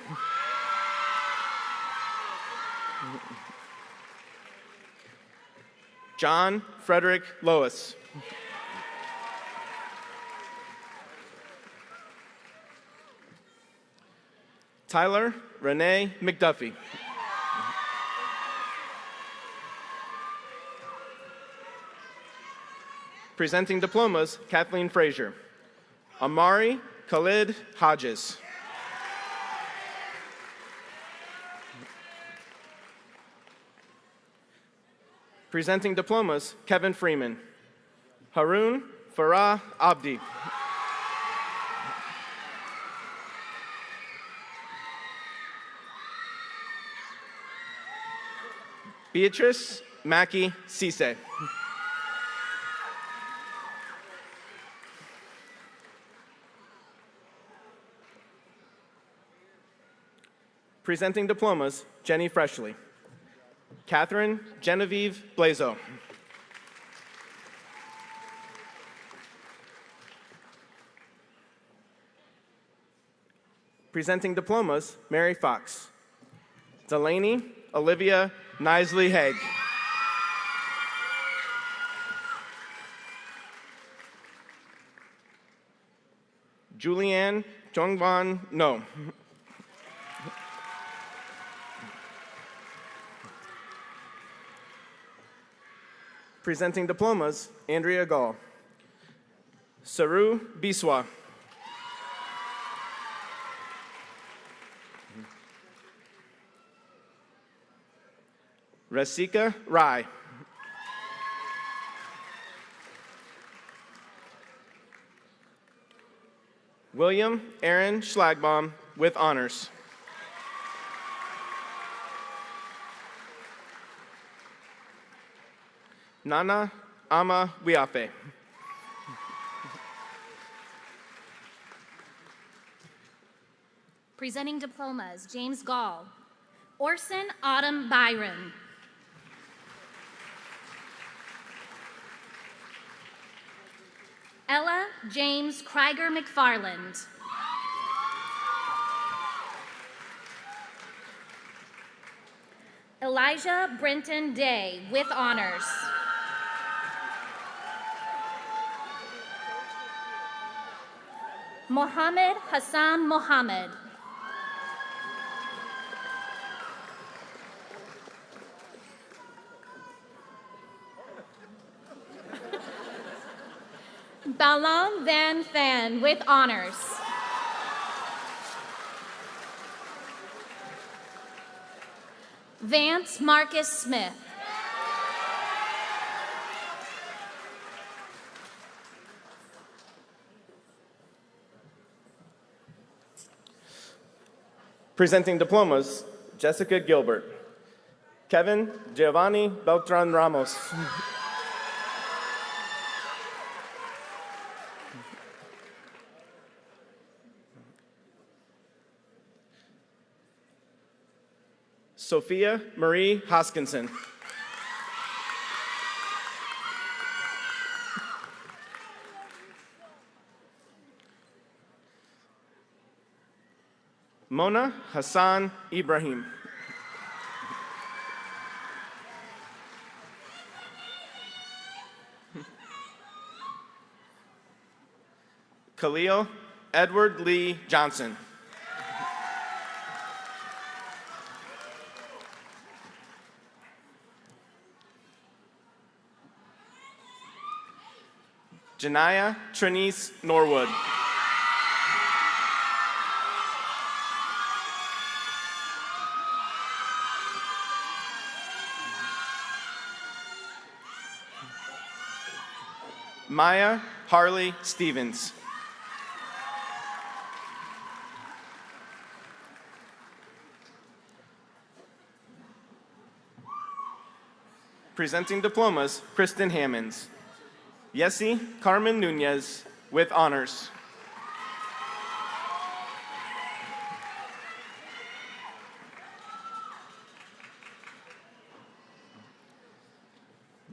John Frederick Lois. Tyler Renee McDuffie. Presenting diplomas, Kathleen Frazier. Amari Khalid Hodges. Presenting diplomas, Kevin Freeman. Haroon Farah Abdi. Beatrice Mackey Cisse. Presenting diplomas, Jenny Freshley. Catherine Genevieve Blazo. Presenting diplomas, Mary Fox. Delaney Olivia Nisley Haig. Julianne Jongwan No. Presenting diplomas, Andrea Gall. Saru Biswa. Rasika Rai. William Aaron Schlagbaum with honors. Nana Ama Wiafe. Presenting diplomas, James Gall. Orson Autumn Byron. Ella James Krieger McFarland. Elijah Brenton Day with honors. Mohammed Hassan Mohammed. Balam Van Fan with honors. Vance Marcus Smith. Presenting diplomas, Jessica Gilbert. Kevin Giovanni Beltran Ramos. Sophia Marie Hoskinson. Mona Hassan Ibrahim. Khalil Edward Lee Johnson. Janaya Trinice Norwood. Maya Harley Stevens. Presenting diplomas, Kristen Hammonds. Yessi Carmen Nunez with honors.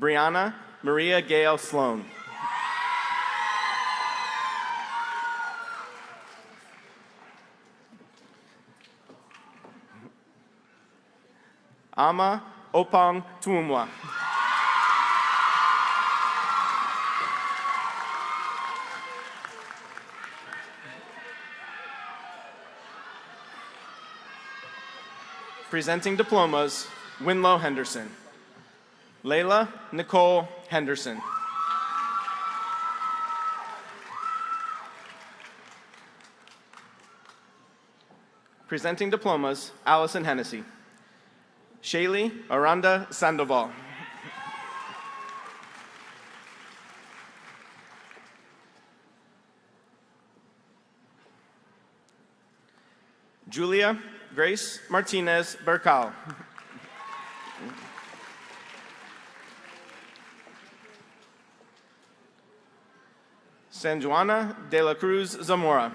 Brianna Maria Gale Sloan. Ama Opang Tuumwa. Presenting diplomas, Winlow Henderson. Layla Nicole Henderson. Presenting diplomas, Allison Hennessy. Shaylee Aranda Sandoval. Julia Grace Martinez Bercal. San Juana de la Cruz Zamora.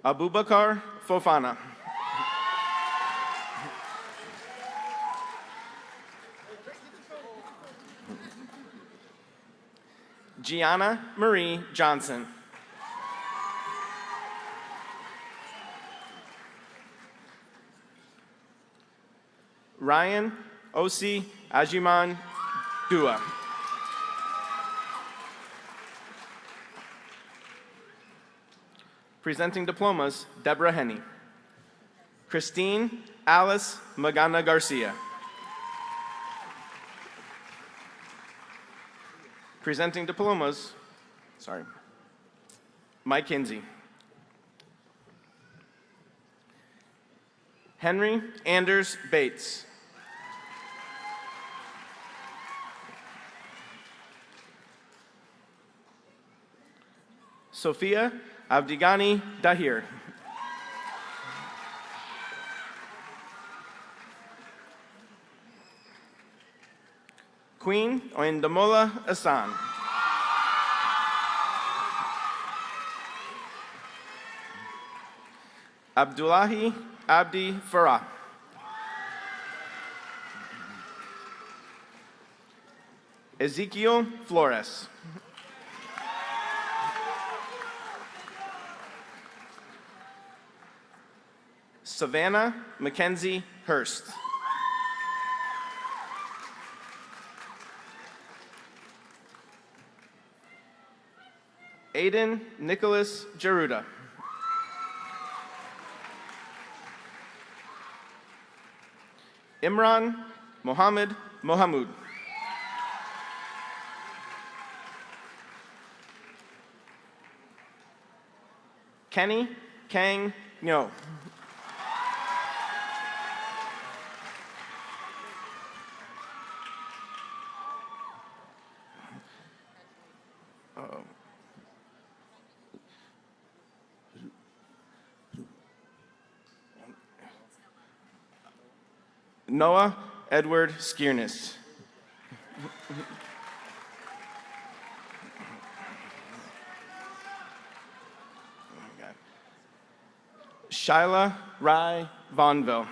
Abubakar Fofana. Gianna Marie Johnson. Ryan Osi Ajiman Dua. Presenting diplomas, Deborah Henney. Christine Alice Magana Garcia. Presenting diplomas, Mike Kinsey. Henry Anders Bates. Sophia Abdigani Dahir. Queen Oindamola Asan. Abdullahi Abdi Farah. Ezekiel Flores. Savannah Mackenzie Hurst. Aiden Nicholas Jaruda. Imran Mohammed Mohamud. Kenny Kang Nyo. Noah Edward Skiernis. Shyla Rai Vonville.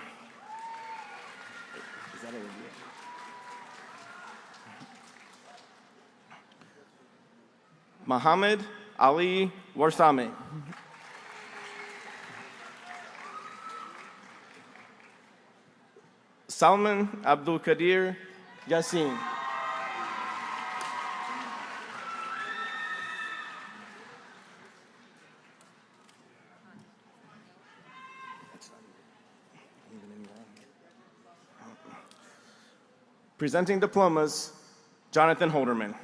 Muhammad Ali Warsame. Salman Abdul Qadir Yassine. Presenting diplomas, Jonathan Holderman.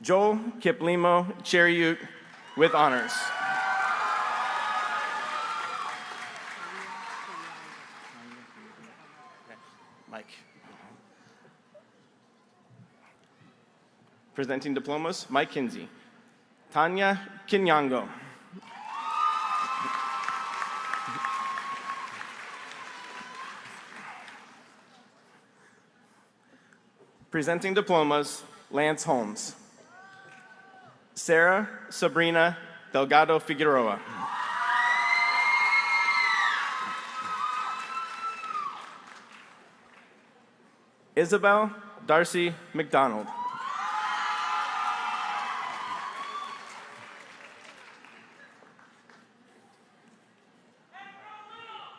Joel Kiplimo Cheriut with honors. Mike. Presenting diplomas, Mike Kinsey. Tanya Kinyango. Presenting diplomas, Lance Holmes. Sarah Sabrina Delgado Figueroa. Isabel Darcy McDonald.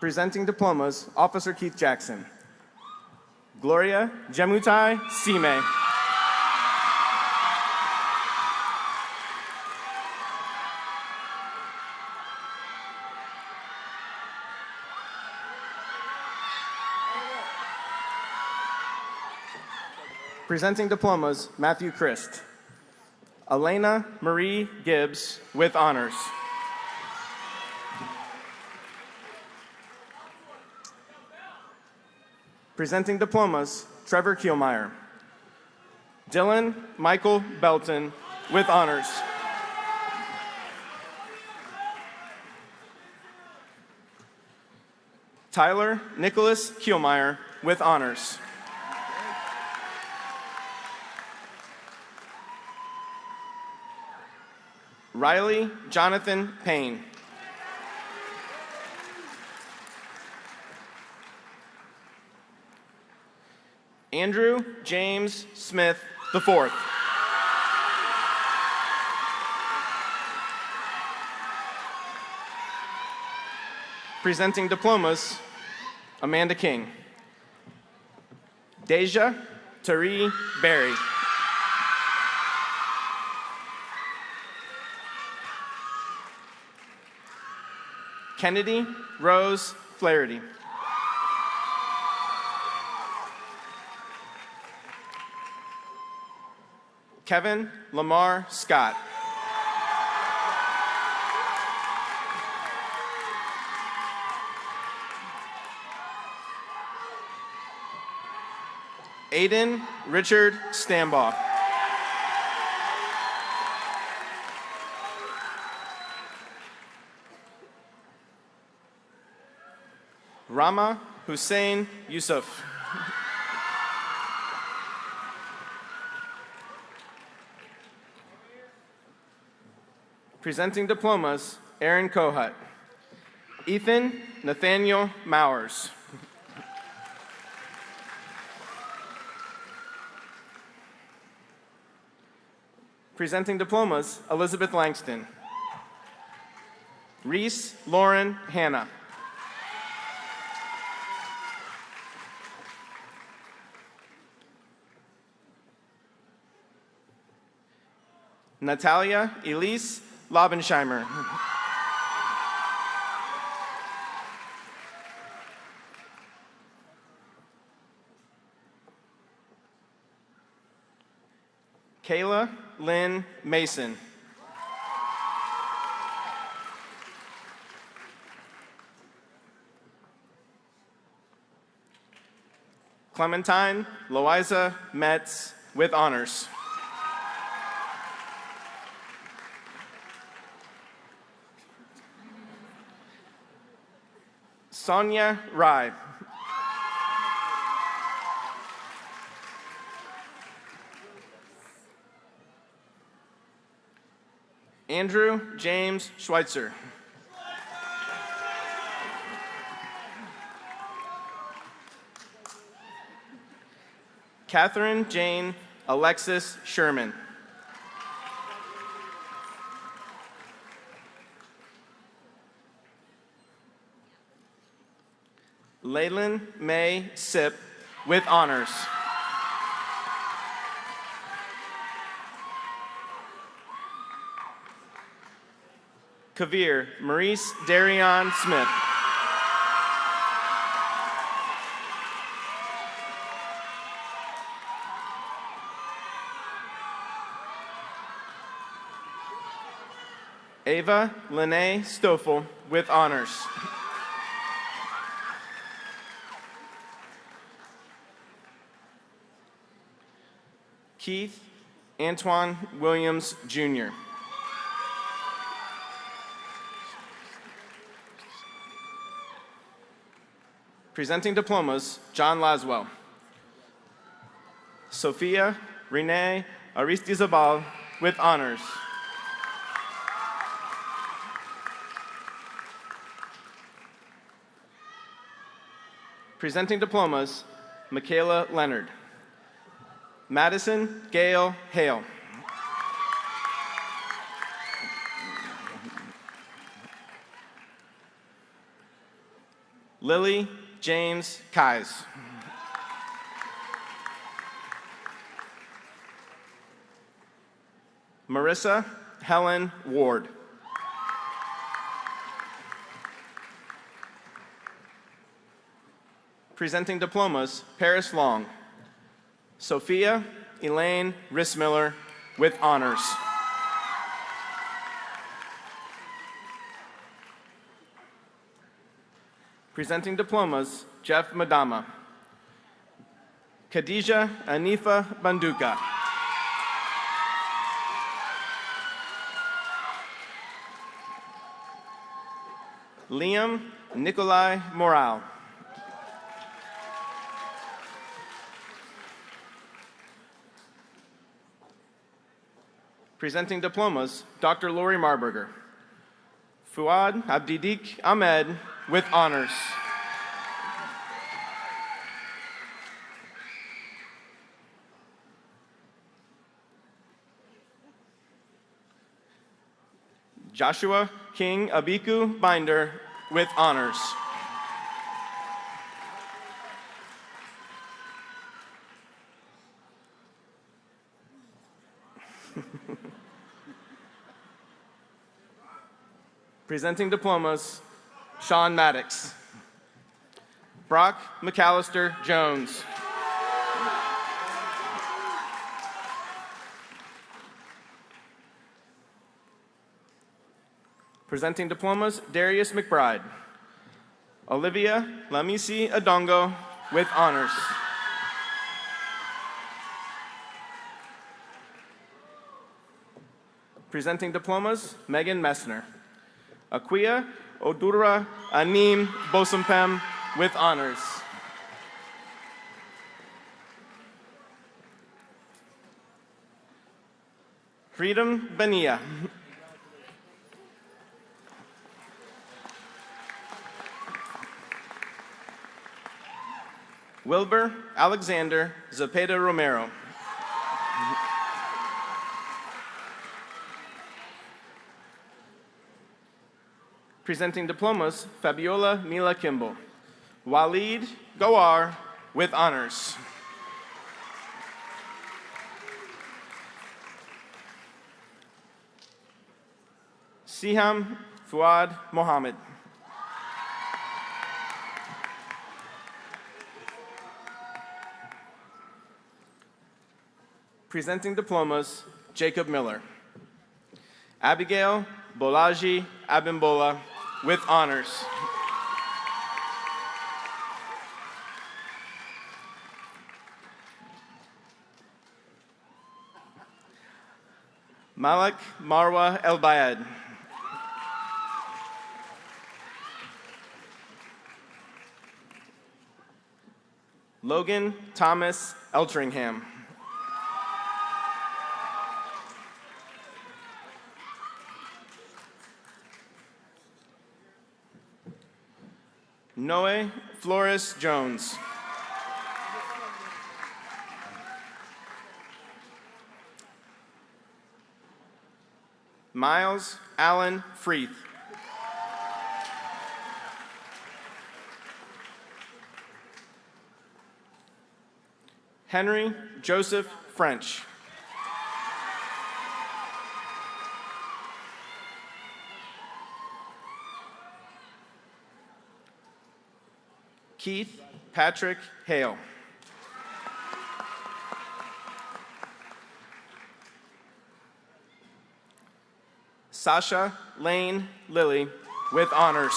Presenting diplomas, Officer Keith Jackson. Gloria Jemutai Sime. Presenting diplomas, Matthew Christ. Elena Marie Gibbs with honors. Presenting diplomas, Trevor Kielmeyer. Dylan Michael Belton with honors. Tyler Nicholas Kielmeyer with honors. Riley Jonathan Payne. Andrew James Smith IV. Presenting diplomas, Amanda King. Deja Tari Berry. Kennedy Rose Flaherty. Kevin Lamar Scott. Aiden Richard Stambaugh. Rama Hussein Yusuf. Presenting diplomas, Aaron Kohut. Ethan Nathaniel Mowers. Presenting diplomas, Elizabeth Langston. Reese Lauren Hanna. Natalia Elise Laubensheimer. Kayla Lynn Mason. Clementine Loiza Metz with honors. Sonia Rai. Andrew James Schweitzer. Catherine Jane Alexis Sherman. Leyland May Sip with honors. Kavir Maurice Darion Smith. Ava Lene Stoffel with honors. Keith Antoine Williams, Jr. Presenting diplomas, John Laswell. Sophia Renee Aristizabal with honors. Presenting diplomas, Michaela Leonard. Madison Gail Hale. Lily James Kais. Marissa Helen Ward. Presenting diplomas, Paris Long. Sophia Elaine Rissmiller with honors. Presenting diplomas, Jeff Madama. Khadija Anifa Banduka. Liam Nikolai Moral. Presenting diplomas, Dr. Lori Marburger. Fuad Abdidik Ahmed with honors. Joshua King Abiku Binder with honors. Presenting diplomas, Sean Maddox. Brock McAllister Jones. Presenting diplomas, Darius McBride. Olivia Lamisi Adongo with honors. Presenting diplomas, Megan Messner. Aquia Odura Anim Bosumpem with honors. Freedom Benia. Wilbur Alexander Zepeda Romero. Presenting diplomas, Fabiola Mila Kimball. Walid Gawar with honors. Siham Fuad Mohammed. Presenting diplomas, Jacob Miller. Abigail Bolaji Abimbola with honors. Malik Marwa El Bayed. Logan Thomas Eltringham. Noe Flores Jones. Miles Allen Freeth. Henry Joseph French. Keith Patrick Hale. Sasha Lane Lilly with honors.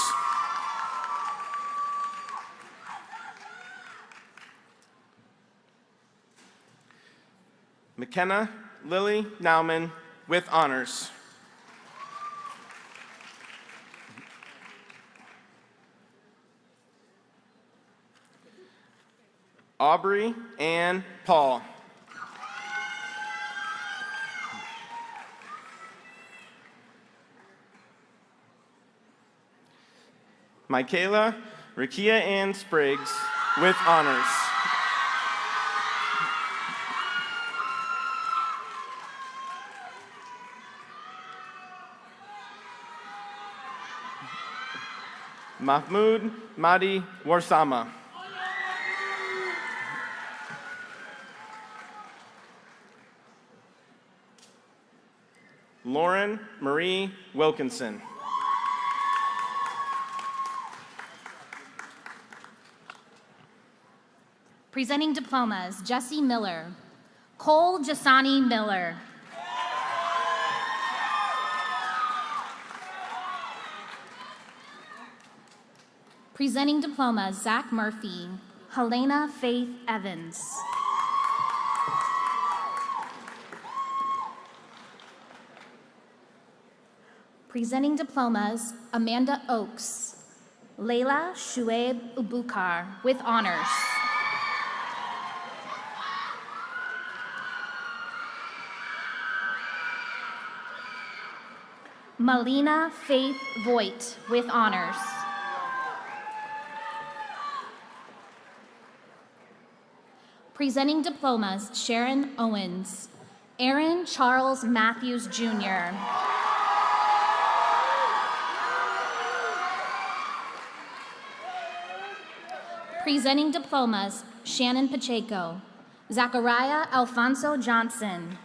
McKenna Lily Nauman with honors. Aubrey Ann Paul. Michaela Rakia Ann Spriggs with honors. Mahmoud Madi Warsama. Lauren Marie Wilkinson. Presenting diplomas, Jesse Miller, Cole Jasani Miller. Presenting diplomas, Zach Murphy, Helena Faith Evans. Presenting diplomas, Amanda Oakes, Layla Shuaib Ubukar with honors. Melina Faith Voigt with honors. Presenting diplomas, Sharon Owens, Aaron Charles Matthews Jr. Presenting diplomas, Shannon Pacheco, Zachariah Alfonso Johnson.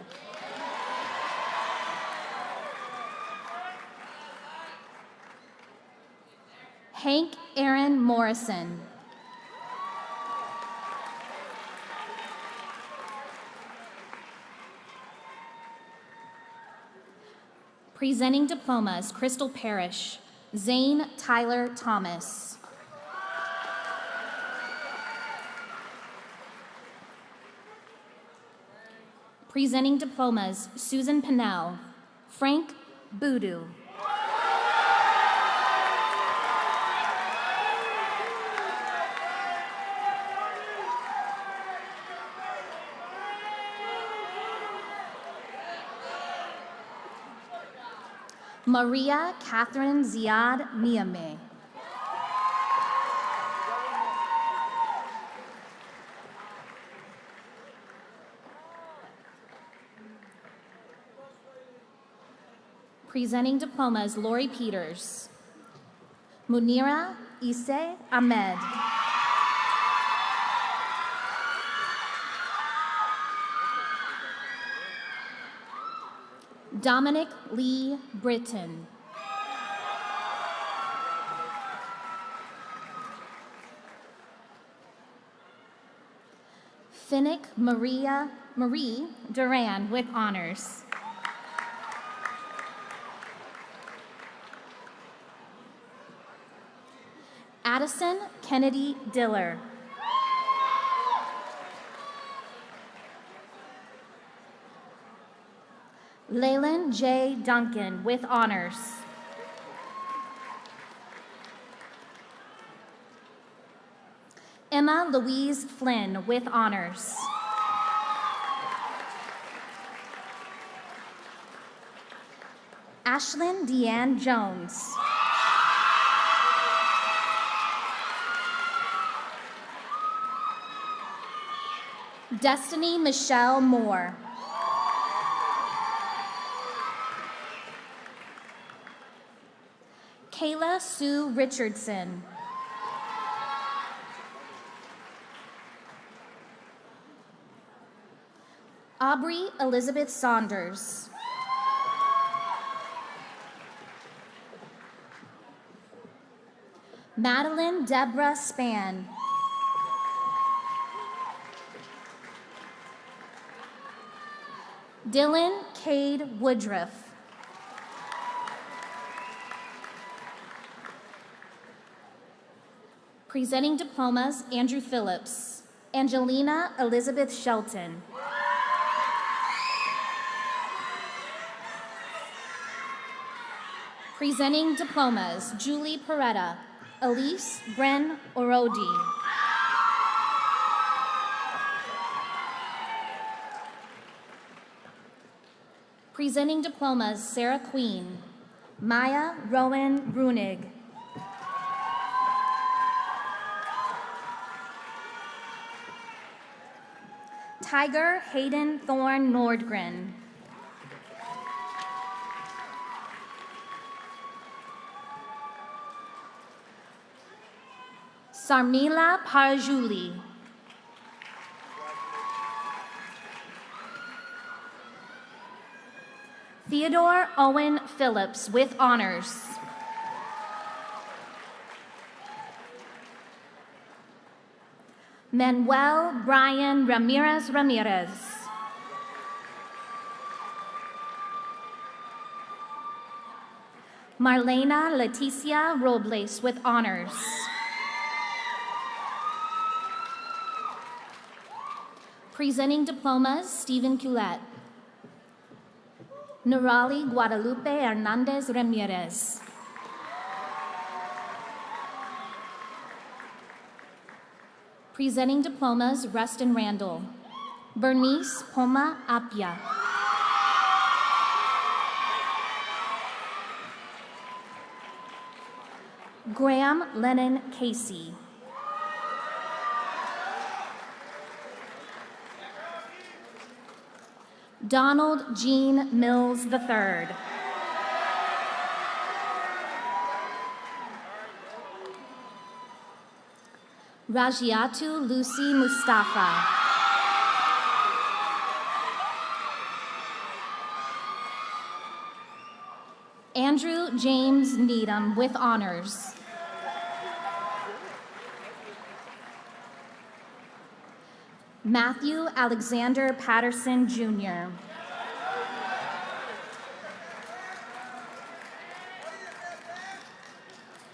Hank Aaron Morrison. Presenting diplomas, Crystal Parrish, Zane Tyler Thomas. Presenting diplomas, Susan Pinnell, Frank Boodoo. Maria Catherine Ziad Niameh. Presenting diplomas, Lori Peters, Munira Isse Ahmed. Dominic Lee Britton. Finnick Marie Duran with honors. Addison Kennedy Diller. Leyland J. Duncan with honors. Emma Louise Flynn with honors. Ashlyn Deanne Jones. Destiny Michelle Moore. Kayla Sue Richardson. Aubrey Elizabeth Saunders. Madeline Deborah Spann. Dylan Cade Woodruff. Presenting diplomas, Andrew Phillips. Angelina Elizabeth Shelton. Presenting diplomas, Julie Peretta. Elise Bren Orodi. Presenting diplomas, Sarah Queen. Maya Rowan Brunig. Tiger Hayden Thorne Nordgren. Sarmila Parajuli. Theodore Owen Phillips with honors. Manuel Brian Ramirez Ramirez. Marlena Leticia Robles with honors. Presenting diplomas, Stephen Culet. Nurali Guadalupe Hernandez Ramirez. Presenting diplomas, Rustin Randall. Bernice Poma Apia. Graham Lennon Casey. Donald Jean Mills III. Rajiatu Lucy Mustafa. Andrew James Needham with honors. Matthew Alexander Patterson, Jr.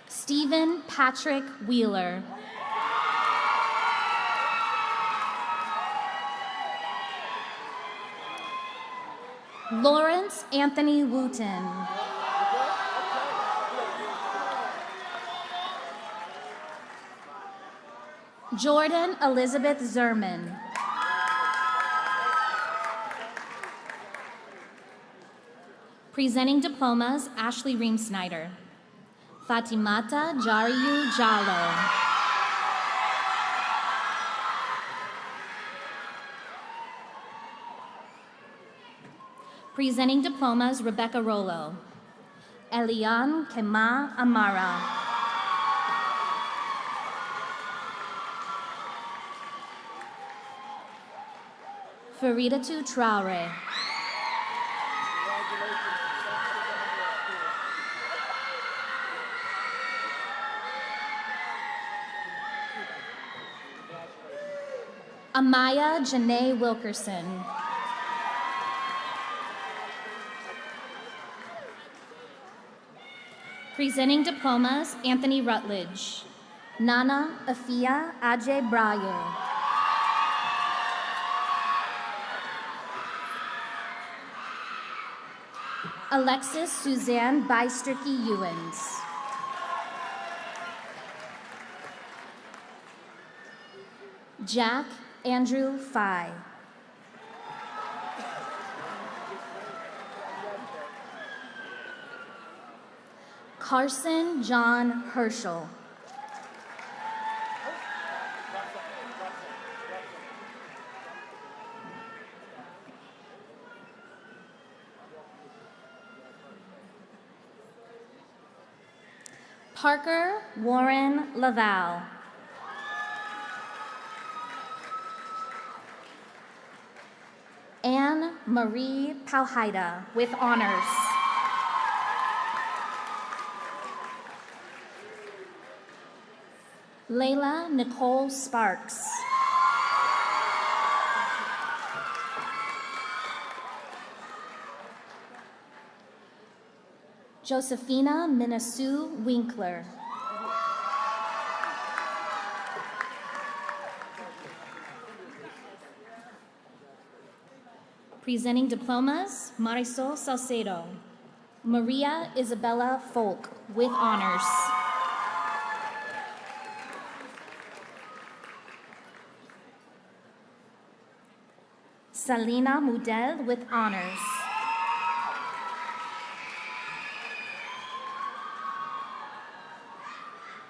Stephen Patrick Wheeler. Lawrence Anthony Wooten. Jordan Elizabeth Zerman. Presenting diplomas, Ashley Ream-Snyder. Fatimata Jariyu Jallo. Presenting diplomas, Rebecca Rollo. Elian Kema Amara. Faridatu Traore. Amaya Janae Wilkerson. Presenting diplomas, Anthony Rutledge. Nana Afia Ajay Braye. Alexis Suzanne Bysterkey Ewens. Jack Andrew Fye. Carson John Herschel. Parker Warren Laval. Marie Palhaida with honors. Layla Nicole Sparks. Josephina Minasu Winkler. Presenting diplomas, Marisol Salcedo. Maria Isabella Folk with honors. Salina Mudel with honors.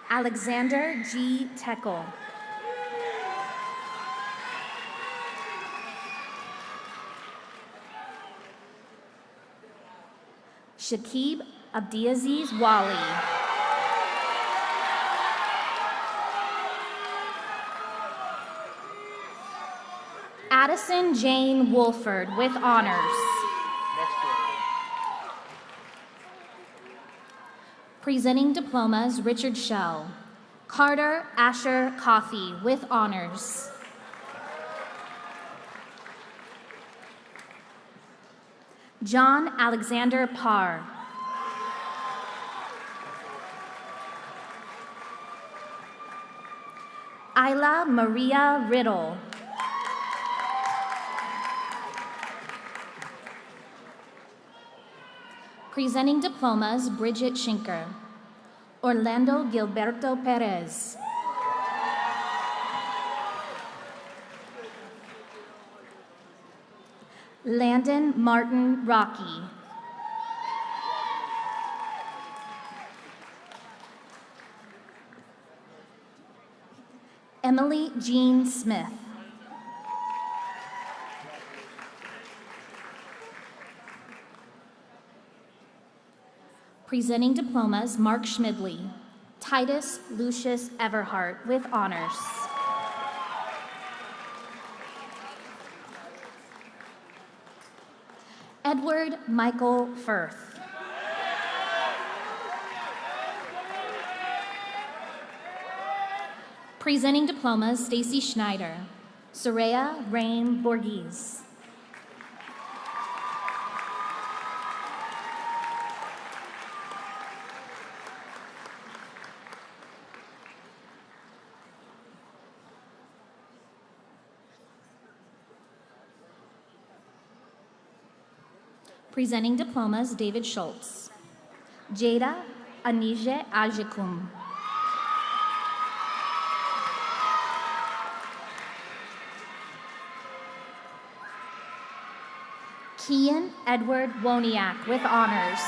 Alexander G. Tekel. Shakib Abdiaziz Wali. Addison Jane Wolford with honors. Presenting diplomas, Richard Schell. Carter Asher Coffey with honors. John Alexander Parr. Isla Maria Riddle. Presenting diplomas, Bridget Schinker. Orlando Gilberto Perez. Landon Martin Rocky. Emily Jean Smith. Presenting diplomas, Mark Schmidley. Titus Lucius Everhart with honors. Edward Michael Firth. Presenting diplomas, Stacy Schneider. Soraya Rain Borghese. Presenting diplomas, David Schultz. Jada Anije Ajikum. Kian Edward Woniak with honors.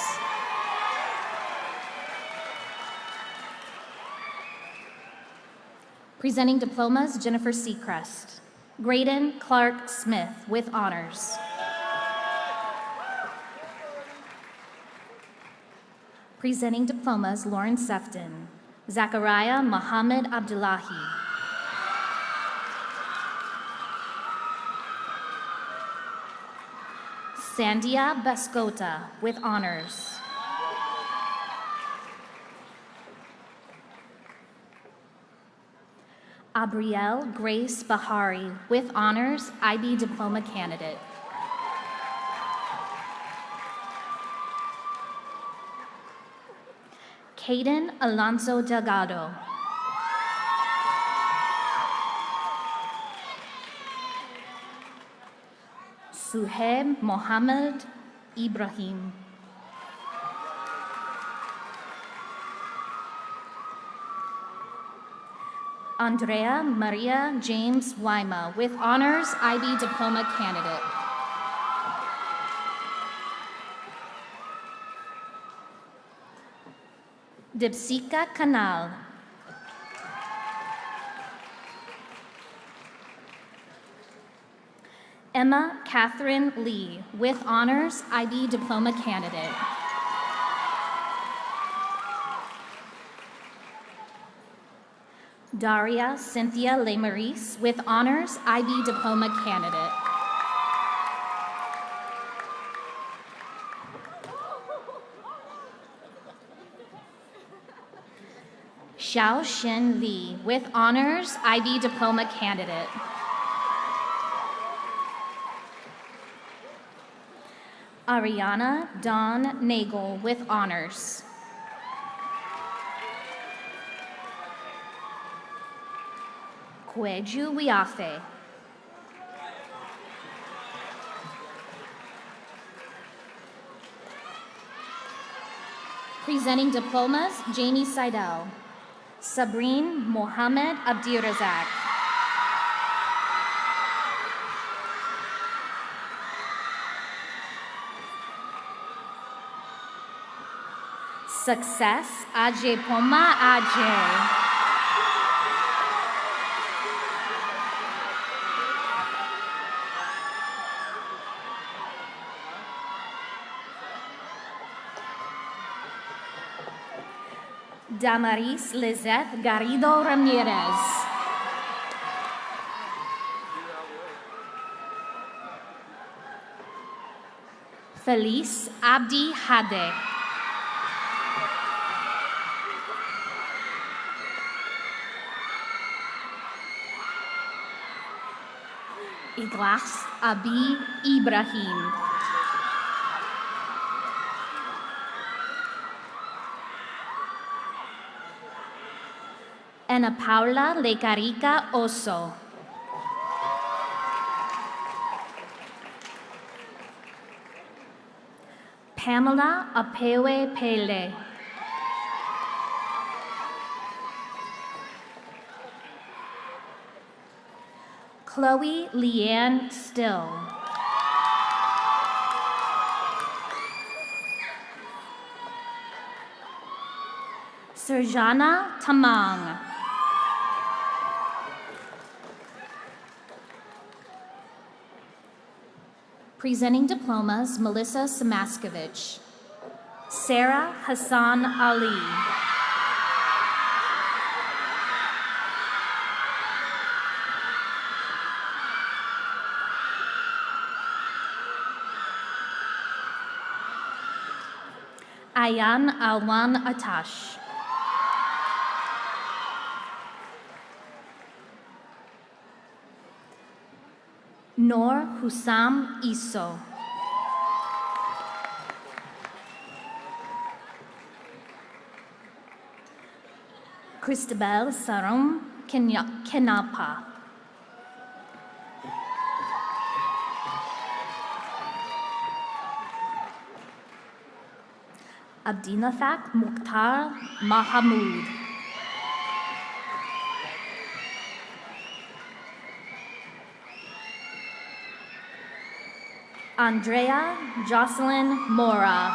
Presenting diplomas, Jennifer Seacrest. Graydon Clark Smith with honors. Presenting diplomas, Lauren Sefton. Zachariah Mohammed Abdullahi. Sandia Bascota with honors. Abrielle Grace Bahari with honors, IB diploma candidate. Caden Alonso Delgado. Suhaib Mohammed Ibrahim. Andrea Maria James Wyma with honors, IB diploma candidate. Dipsika Kanal. Emma Catherine Lee with honors, IB diploma candidate. Daria Cynthia Lemarise with honors, IB diploma candidate. Xiaoxin Li, with honors, IB diploma candidate. Ariana Dawn Nagel, with honors. Kweju Wiafe. Presenting diplomas, Jamie Seidel. Sabrine Mohammed Abdirazak. Success, Ajay Poma Ajay. Damaris Lizeth Garrido Ramirez. Felice Abdi Hade. Iglas Abi Ibrahim. Ana Paula Lecarica Oso. Pamela Apewe Pele. Chloe Leanne Still. Serjana Tamang. Presenting diplomas, Melissa Samaskovich. Sarah Hassan Ali. Ayan Alwan Atash. Noor Hussam Iso. Christabel Sarum Kenapa. Abdinafak Mukhtar Mahamud. Andrea Jocelyn Mora.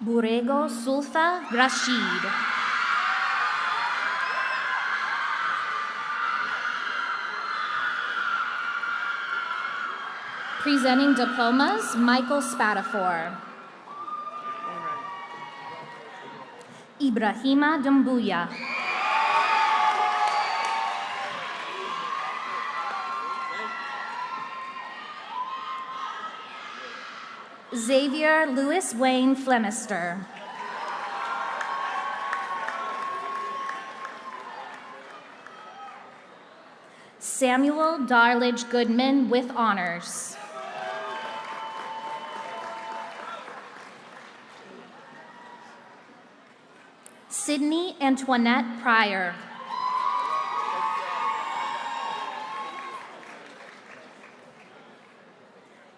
Burego Sulfa Rashid. Presenting diplomas, Michael Spatafor. Ibrahima Dumbuya. Xavier Louis Wayne Flemister. Samuel Darlidge Goodman with honors. Sydney Antoinette Pryor.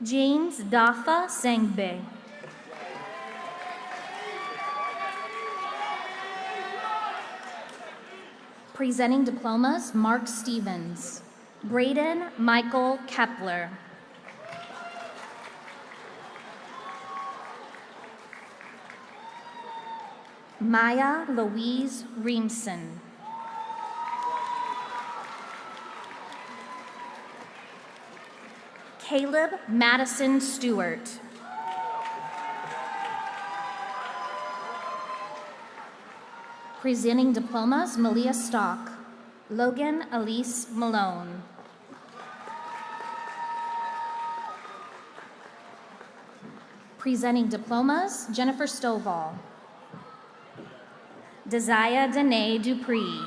James Dafa Sengbe. Presenting diplomas, Mark Stevens. Braden Michael Kepler. Maya Louise Reemson. Caleb Madison Stewart. Presenting diplomas, Malia Stock. Logan Elise Malone. Presenting diplomas, Jennifer Stovall. Desaya Danae Dupree.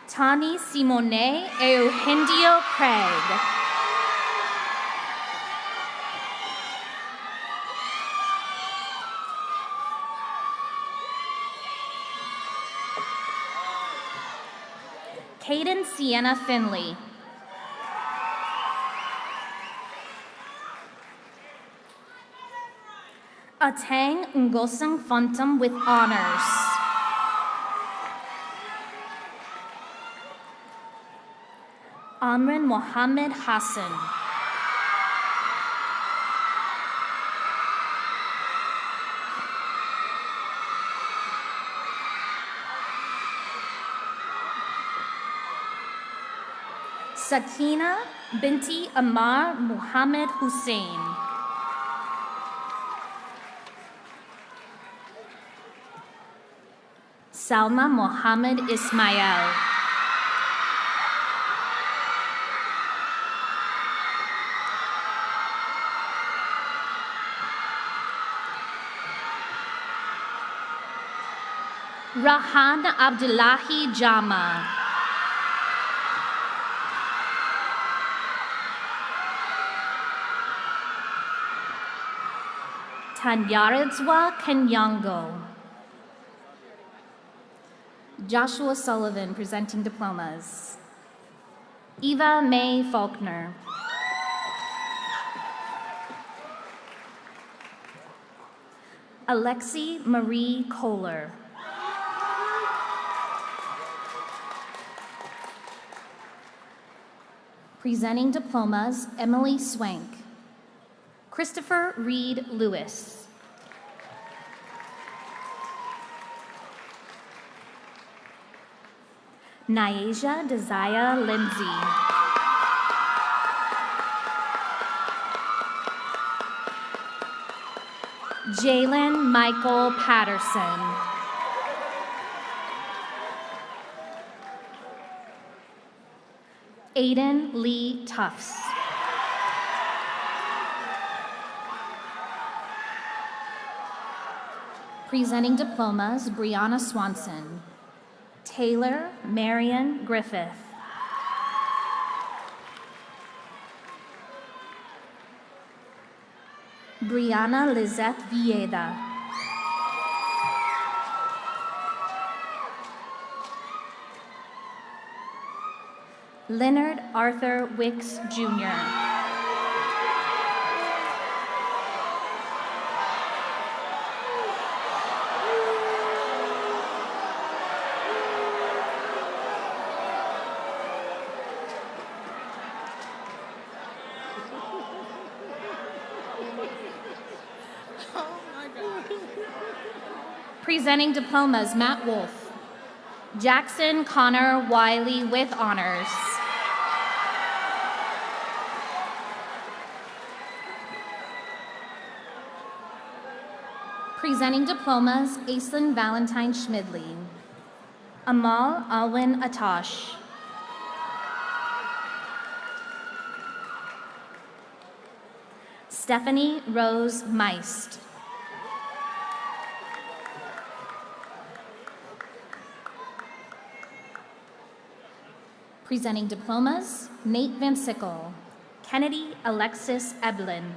Tani Simone Eugendio Craig. Caden Sienna Finley. Atang Ngosang Funtum with honors. Amrin Mohammed Hassan. Sakina Binti Amar Muhammad Hussein. Salma Mohammed Ismail. Rahan Abdullahi Jama. Tanyaradzwa Kenyango. Joshua Sullivan presenting diplomas. Eva May Faulkner. Alexi Marie Kohler. Presenting diplomas, Emily Swank. Christopher Reed Lewis. Nyasia Desire Lindsay. Jalen Michael Patterson. Aiden Lee Tufts. Presenting diplomas, Brianna Swanson. Taylor Marion Griffith. Brianna Lizette Vieda. Leonard Arthur Wicks, Jr. Presenting diplomas, Matt Wolf. Jackson Connor Wiley with honors. Presenting diplomas, Aislinn Valentine Schmidley. Amal Alwin Atash. Stephanie Rose Meist. Presenting diplomas, Nate Van Sickle. Kennedy Alexis Eblin.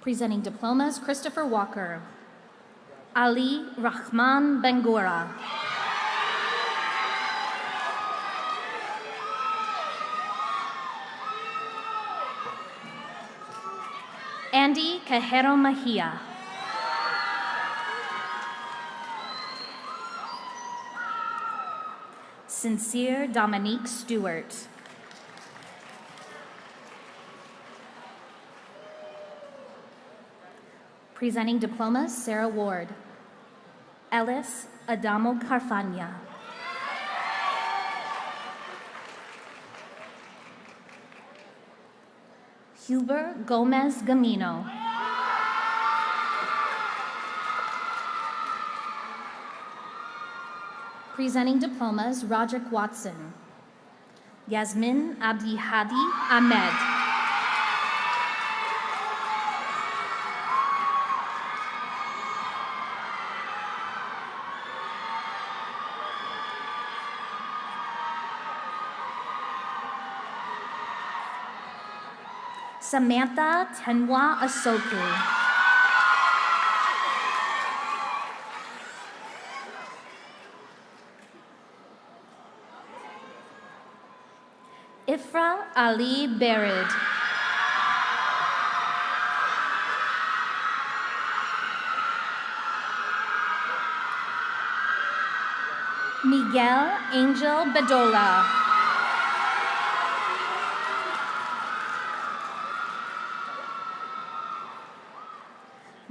Presenting diplomas, Christopher Walker. Ali Rahman Bangura. Andy Cajero Mejia. Sincere Dominique Stewart. Presenting diplomas, Sarah Ward. Ellis Adamo Carfagna. Huber Gomez Gamino. Presenting diplomas, Roderick Watson. Yasmin Abdi Hadi Ahmed. Samantha Tenwa Asoku. Ifra Ali Barid. Miguel Angel Bedola.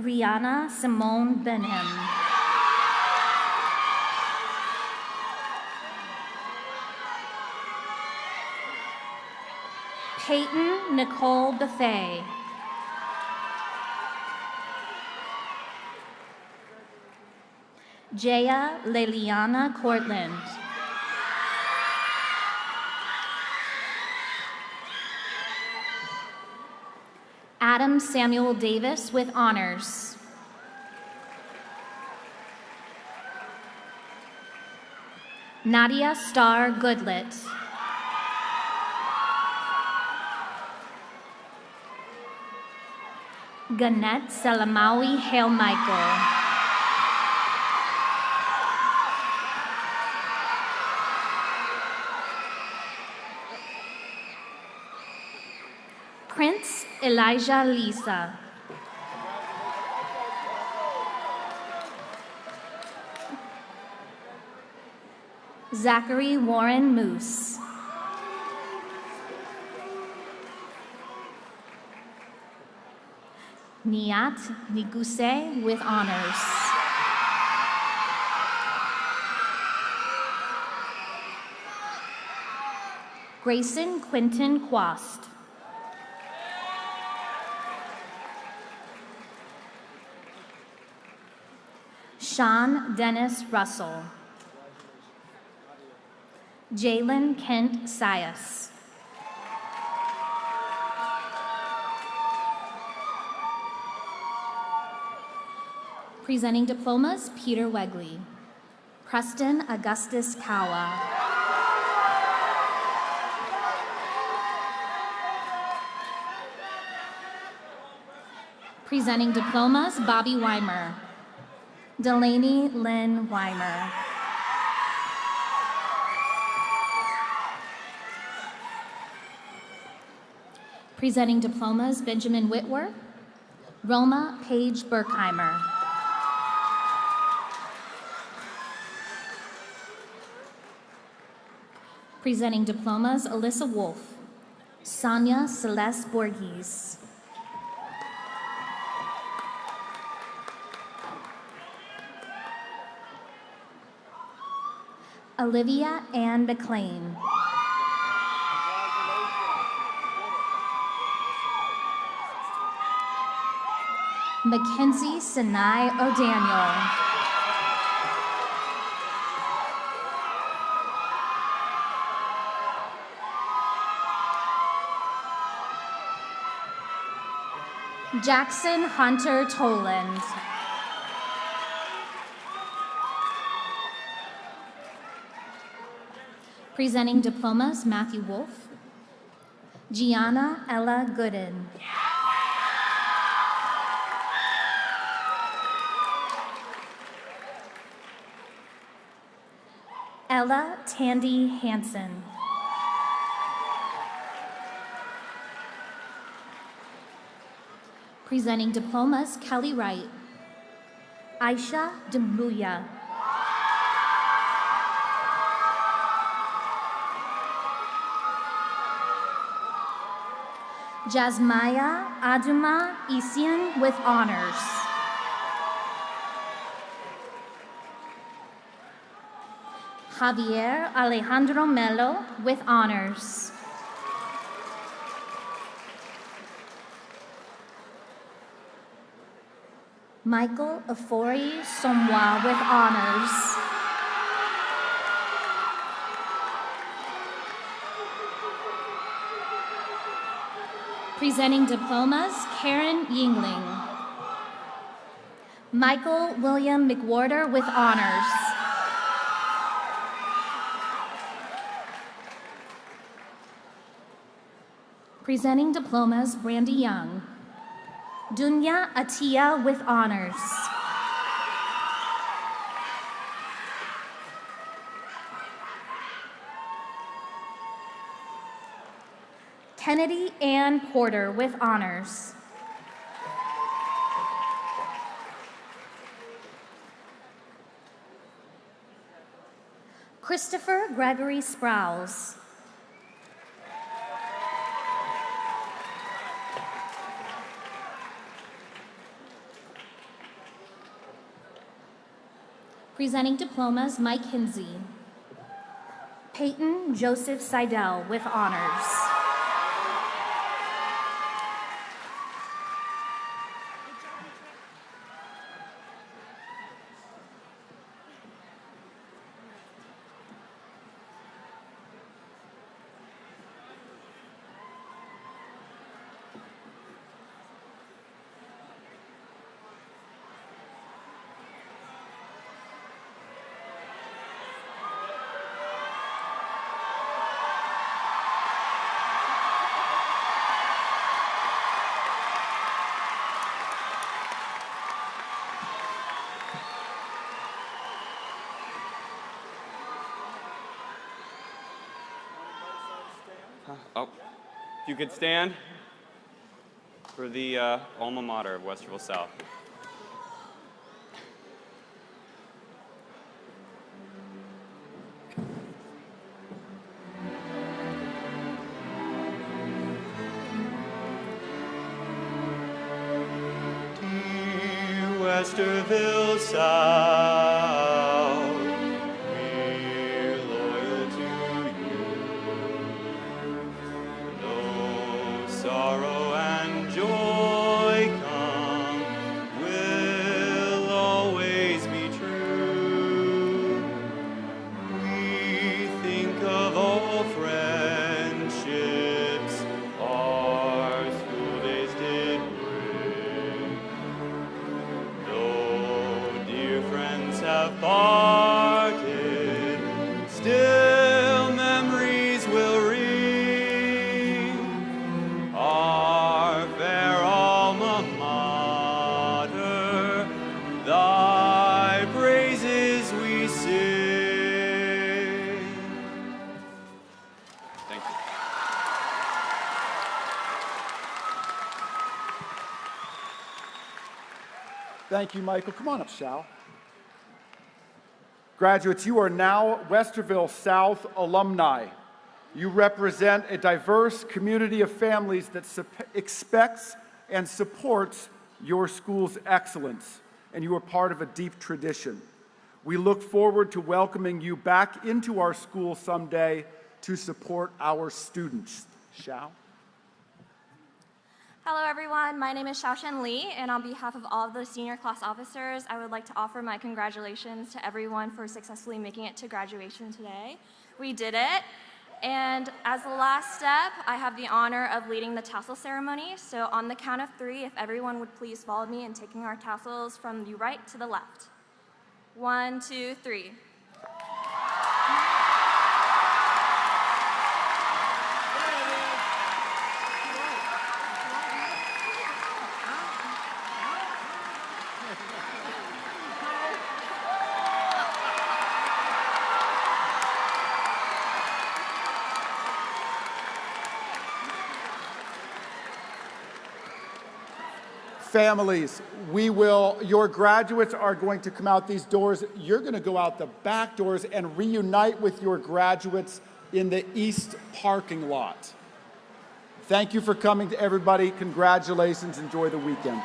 Rihanna Simone Benham. Peyton Nicole Buffet. Jaya Leliana Cortland. Adam Samuel Davis with honors. Nadia Starr Goodlet. Gannett Salamawi Hale Michael. Prince Elijah Lisa. Zachary Warren Moose. Niat Niguse with honors. Grayson Quinton Quast. Sean Dennis Russell. Jalen Kent Sias. Presenting diplomas, Peter Wegley. Preston Augustus Kawa. Presenting diplomas, Bobby Weimer. Delaney Lynn Weimer. Presenting diplomas, Benjamin Whitworth. Roma Paige Berkheimer. Presenting diplomas, Alyssa Wolf. Sonia Celeste Borges. Olivia Ann McLean. Mackenzie Sinai O'Daniel. Jackson Hunter Toland. Presenting diplomas, Matthew Wolf. Gianna Ella Gooden. Ella Tandy Hansen. Presenting diplomas, Kelly Wright. Aisha Dembuya. Jasmaya Aduma Isian with honors. Javier Alejandro Melo with honors. Michael Afori Somwa with honors. Presenting diplomas, Karen Yingling. Michael William McWhorter with honors. Presenting diplomas, Brandy Young. Dunya Atia with honors. Kennedy Ann Porter with honors. Christopher Gregory Sprouse. Presenting diplomas, Mike Hinsey. Peyton Joseph Seidel with honors. Oh, if you could stand for the alma mater of Westerville South. Dear Westerville South, we're loyal to you. Though sorrow and joy come, will always be true. We think of all friendships our school days did bring. Though dear friends have parted, still memories will ring. Our fair alma mater, thy praises we sing. Thank you. Thank you, Michael. Come on up, Shal. Graduates, you are now Westerville South alumni. You represent a diverse community of families that expects and supports your school's excellence, and you are part of a deep tradition. We look forward to welcoming you back into our school someday to support our students. Shao? Hello everyone, my name is Xiaoshen Li, and on behalf of all of the senior class officers, I would like to offer my congratulations to everyone for successfully making it to graduation today. We did it, and as the last step, I have the honor of leading the tassel ceremony. So on the count of 3, if everyone would please follow me in taking our tassels from the right to the left. 1, 2, 3. Families, your graduates are going to come out these doors. You're going to go out the back doors and reunite with your graduates in the east parking lot. Thank you for coming to everybody. Congratulations. Enjoy the weekend.